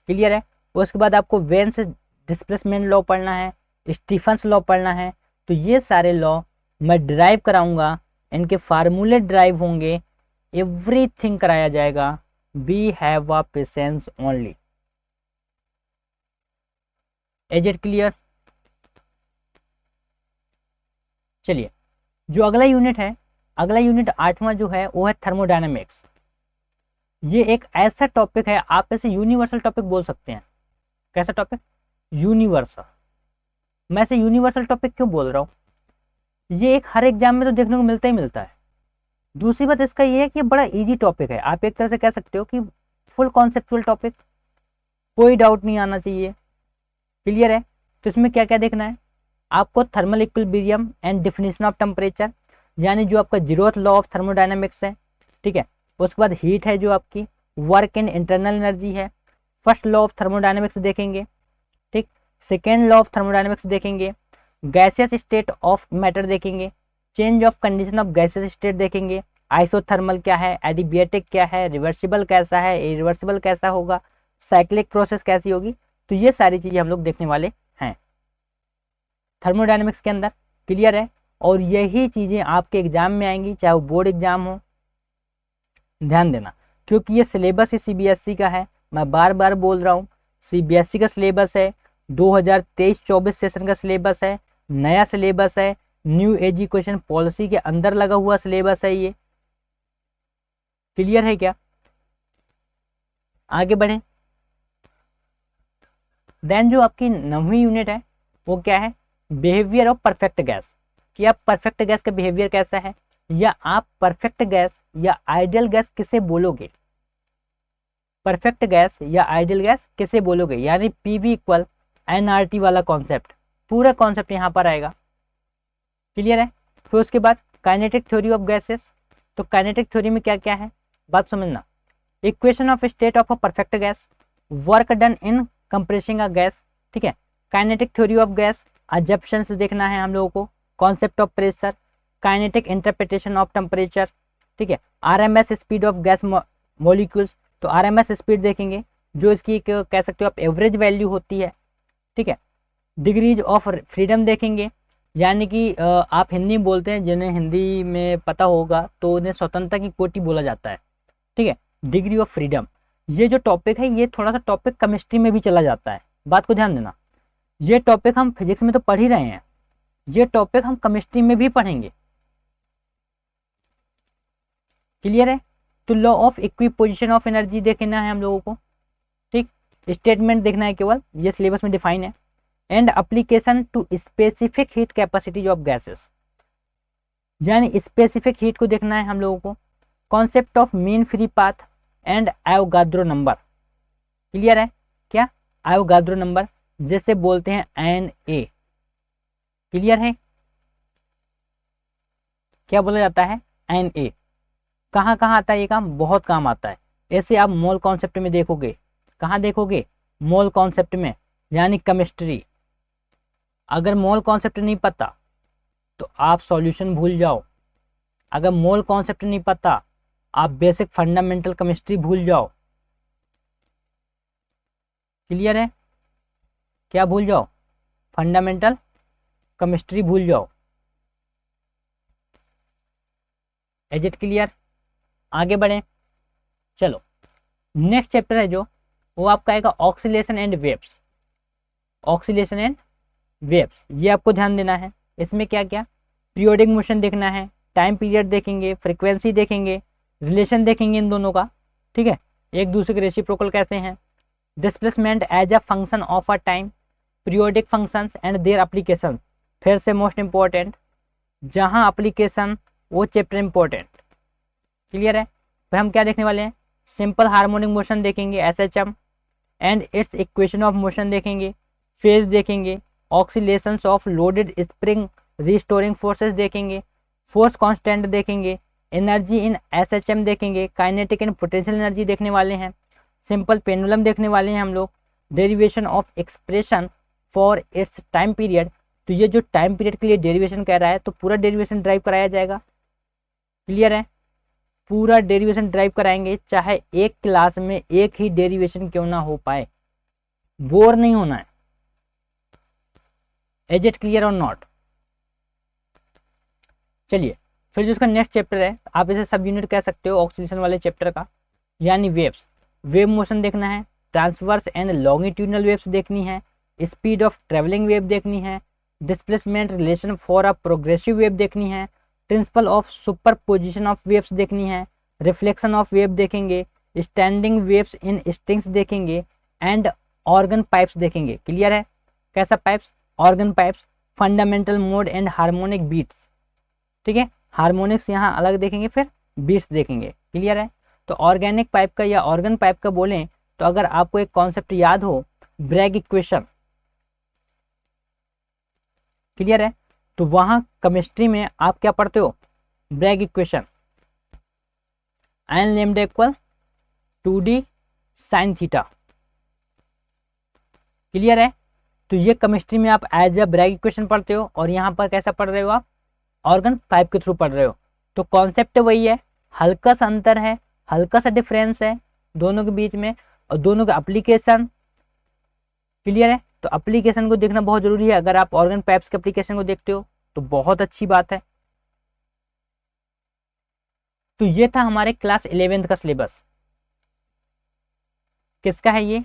क्लियर है? उसके बाद आपको वेन्स डिस्प्लेसमेंट लॉ पढ़ना है, स्टीफन्स लॉ पढ़ना है। तो ये सारे लॉ मैं ड्राइव कराऊंगा, इनके फार्मूले ड्राइव होंगे, एवरीथिंग कराया जाएगा। Be have a patience only. Is it clear? चलिए, जो अगला यूनिट है, अगला यूनिट 8वां जो है वो है थर्मोडायनेमिक्स। ये एक ऐसा टॉपिक है, आप इसे यूनिवर्सल टॉपिक बोल सकते हैं। कैसा टॉपिक? यूनिवर्सल। मैं इसे यूनिवर्सल टॉपिक क्यों बोल रहा हूँ? ये एक हर एग्जाम में तो देखने को मिलता ही मिलता है। दूसरी बात इसका ये है कि बड़ा इजी टॉपिक है, आप एक तरह से कह सकते हो कि फुल कॉन्सेप्चुअल टॉपिक, कोई डाउट नहीं आना चाहिए। क्लियर है? तो इसमें क्या क्या देखना है आपको? Thermal equilibrium and definition of temperature, यानी जो आपका जीरोथ लॉ ऑफ थर्मोडायनेमिक्स है, ठीक है। उसके बाद हीट है जो आपकी, वर्क एंड इंटरनल एनर्जी है, फर्स्ट लॉ ऑफ थर्मोडायनेमिक्स देखेंगे, ठीक। सेकेंड लॉ ऑफ थर्मोडायनेमिक्स देखेंगे, गैसियस स्टेट ऑफ मैटर देखेंगे, change of condition of gaseous state देखेंगे, आइसोथर्मल क्या है, एडिबियाटिक क्या है, रिवर्सिबल कैसा है, इरिवर्सिबल कैसा होगा, साइक्लिक प्रोसेस कैसी होगी। तो ये सारी चीजें हम लोग देखने वाले हैं थर्मोडायनेमिक्स के अंदर। क्लियर है? और यही चीजें आपके एग्जाम में आएंगी, चाहे वो बोर्ड एग्जाम हो। ध्यान देना, क्योंकि ये सिलेबस ही सीबीएसई का है, मैं बार बार बोल रहा हूँ, सीबीएसई का सिलेबस है, 2023-24 सेशन का सिलेबस है, नया सिलेबस है, न्यू एजुकेशन पॉलिसी के अंदर लगा हुआ सिलेबस है ये। क्लियर है क्या? आगे बढ़े। देन जो आपकी 9वीं यूनिट है वो क्या है? बिहेवियर ऑफ परफेक्ट गैस, कि आप परफेक्ट गैस का बिहेवियर कैसा है, या आप परफेक्ट गैस या आइडियल गैस किसे बोलोगे। परफेक्ट गैस या आइडियल गैस किसे बोलोगे, यानी पीवी इक्वल एनआरटी वाला कॉन्सेप्ट, पूरा कॉन्सेप्ट यहाँ पर आएगा। क्लियर है। फिर उसके बाद काइनेटिक थ्योरी ऑफ गैसेस। तो काइनेटिक थ्योरी में क्या क्या है बात समझना। Equation of state of a perfect gas, work done in compressing a gas, ठीक है। Kinetic theory of gas, assumptions देखना है हम लोगों को, concept of pressure, kinetic interpretation of temperature, ठीक है। RMS speed of gas molecules, तो आरएमएस स्पीड देखेंगे जो इसकी कह सकते हो आप एवरेज वैल्यू होती है, ठीक है। डिग्रीज ऑफ फ्रीडम देखेंगे, यानी कि आप हिंदी में बोलते हैं, जिन्हें हिंदी में पता होगा तो उन्हें स्वतंत्रता की कोटि बोला जाता है, ठीक है। डिग्री ऑफ फ्रीडम, ये जो टॉपिक है ये थोड़ा सा टॉपिक केमिस्ट्री में भी चला जाता है, बात को ध्यान देना। ये टॉपिक हम फिजिक्स में तो पढ़ ही रहे हैं, ये टॉपिक हम केमिस्ट्री में भी पढ़ेंगे। क्लियर है। तो लॉ ऑफ इक्विपोजिशन ऑफ एनर्जी देखना है हम लोगों को, ठीक। स्टेटमेंट देखना है केवल, ये सिलेबस में डिफाइन है। And application to specific heat capacities of gases, यानी स्पेसिफिक हीट को देखना है हम लोगों को। Concept of mean free path and Avogadro number. Clear है। क्या एवोगाड्रो नंबर, जैसे बोलते हैं एन ए। क्लियर है। क्या बोला जाता है, एन ए। कहाँ कहाँ आता है ये काम, बहुत काम आता है। ऐसे आप मोल कॉन्सेप्ट में देखोगे, कहाँ देखोगे, मोल कॉन्सेप्ट में, यानी केमिस्ट्री। अगर मोल कॉन्सेप्ट नहीं पता तो आप सॉल्यूशन भूल जाओ। अगर मोल कॉन्सेप्ट नहीं पता आप बेसिक फंडामेंटल केमिस्ट्री भूल जाओ। क्लियर है। क्या भूल जाओ, फंडामेंटल केमिस्ट्री भूल जाओ। Is it clear. आगे बढ़े, चलो नेक्स्ट चैप्टर है जो वो आपका आएगा oscillation and waves. Oscillation and waves, ये आपको ध्यान देना है। इसमें क्या क्या, पीरियोडिक मोशन देखना है, टाइम पीरियड देखेंगे, फ्रीक्वेंसी देखेंगे, रिलेशन देखेंगे इन दोनों का, ठीक है, एक दूसरे के रेसिप्रोकल कैसे हैं, displacement as a function of a time, periodic functions and their application. फिर से मोस्ट इंपॉर्टेंट, जहां एप्लीकेशन वो चैप्टर इंपॉर्टेंट। क्लियर है। फिर हम क्या देखने वाले हैं, सिंपल हार्मोनिक मोशन देखेंगे SHM and its equation of motion देखेंगे, फेज देखेंगे, oscillations of loaded spring restoring forces देखेंगे, फोर्स कांस्टेंट देखेंगे, एनर्जी इन एसएचएम देखेंगे, काइनेटिक एंड पोटेंशियल एनर्जी देखने वाले हैं, सिंपल पेंडुलम देखने वाले हैं हम लोग, derivation of expression for its time period. तो ये जो टाइम पीरियड के लिए डेरिवेशन कह रहा है तो पूरा डेरिवेशन ड्राइव कराया जाएगा। क्लियर है। पूरा डेरिवेशन ड्राइव कराएंगे, चाहे एक क्लास में एक ही डेरिवेशन क्यों ना हो पाए, बोर नहीं होना है। इज इट क्लियर और नॉट। चलिए फिर जो उसका नेक्स्ट चैप्टर है, आप इसे सब यूनिट कह सकते हो ऑक्सीलेशन वाले चैप्टर का, यानी वेव्स। वेव मोशन देखना है, ट्रांसवर्स एंड लॉन्गिट्यूडनल वेव्स देखनी है, स्पीड ऑफ ट्रेवलिंग वेव देखनी है, displacement relation for a progressive wave देखनी है, principle of superposition of waves देखनी है, रिफ्लेक्शन ऑफ वेव देखेंगे, स्टैंडिंग वेव्स इन स्ट्रिंग्स देखेंगे एंड ऑर्गन पाइप्स देखेंगे। क्लियर है। कैसा pipes, organ pipes, fundamental mode and harmonic beats, ठीक है, हार्मोनिक्स यहाँ अलग देखेंगे, फिर बीट्स देखेंगे। क्लियर है। तो ऑर्गेनिक पाइप का या ऑर्गन पाइप का बोलें तो अगर आपको एक कॉन्सेप्ट याद हो, ब्रैग इक्वेशन। क्लियर है। तो वहां केमिस्ट्री में आप क्या पढ़ते हो, Bragg equation, n lambda equal 2d sine theta. Clear है। तो ये केमिस्ट्री में आप एज अ ब्रैग इक्वेशन पढ़ते हो और यहाँ पर कैसा पढ़ रहे हो आप, ऑर्गन पाइप के थ्रू पढ़ रहे हो। तो कॉन्सेप्ट वही है, हल्का सा अंतर है, हल्का सा डिफरेंस है दोनों के बीच में, और दोनों का एप्लीकेशन। क्लियर है। तो एप्लीकेशन को देखना बहुत जरूरी है। अगर आप ऑर्गन पाइप्स के एप्लीकेशन को देखते हो तो बहुत अच्छी बात है। तो ये था हमारे क्लास 11th का सिलेबस। किसका है ये,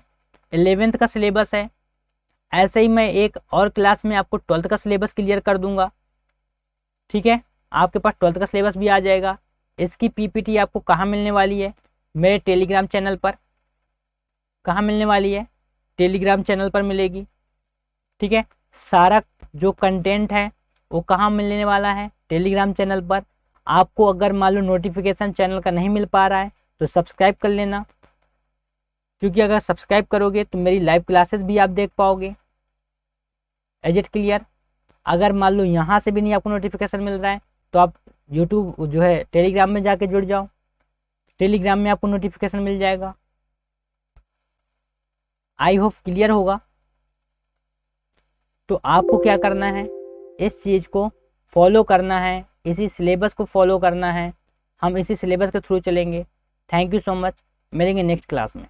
11th का सिलेबस है। ऐसे ही मैं एक और क्लास में आपको 12th का सिलेबस क्लियर कर दूंगा, ठीक है। आपके पास 12th का सिलेबस भी आ जाएगा। इसकी पीपीटी आपको कहाँ मिलने वाली है, मेरे टेलीग्राम चैनल पर। कहाँ मिलने वाली है, टेलीग्राम चैनल पर मिलेगी, ठीक है। सारा जो कंटेंट है वो कहाँ मिलने वाला है, टेलीग्राम चैनल पर। आपको अगर मान लो नोटिफिकेशन चैनल का नहीं मिल पा रहा है तो सब्सक्राइब कर लेना, क्योंकि अगर सब्सक्राइब करोगे तो मेरी लाइव क्लासेस भी आप देख पाओगे। Is it clear? अगर मान लो यहाँ से भी नहीं आपको नोटिफिकेशन मिल रहा है तो आप यूट्यूब जो है टेलीग्राम में जाके जुड़ जाओ, टेलीग्राम में आपको नोटिफिकेशन मिल जाएगा। आई होप क्लियर होगा। तो आपको क्या करना है, इस चीज़ को फॉलो करना है, इसी सिलेबस को फॉलो करना है। हम इसी सिलेबस के थ्रू चलेंगे। थैंक यू सो मच, मिलेंगे नेक्स्ट क्लास में।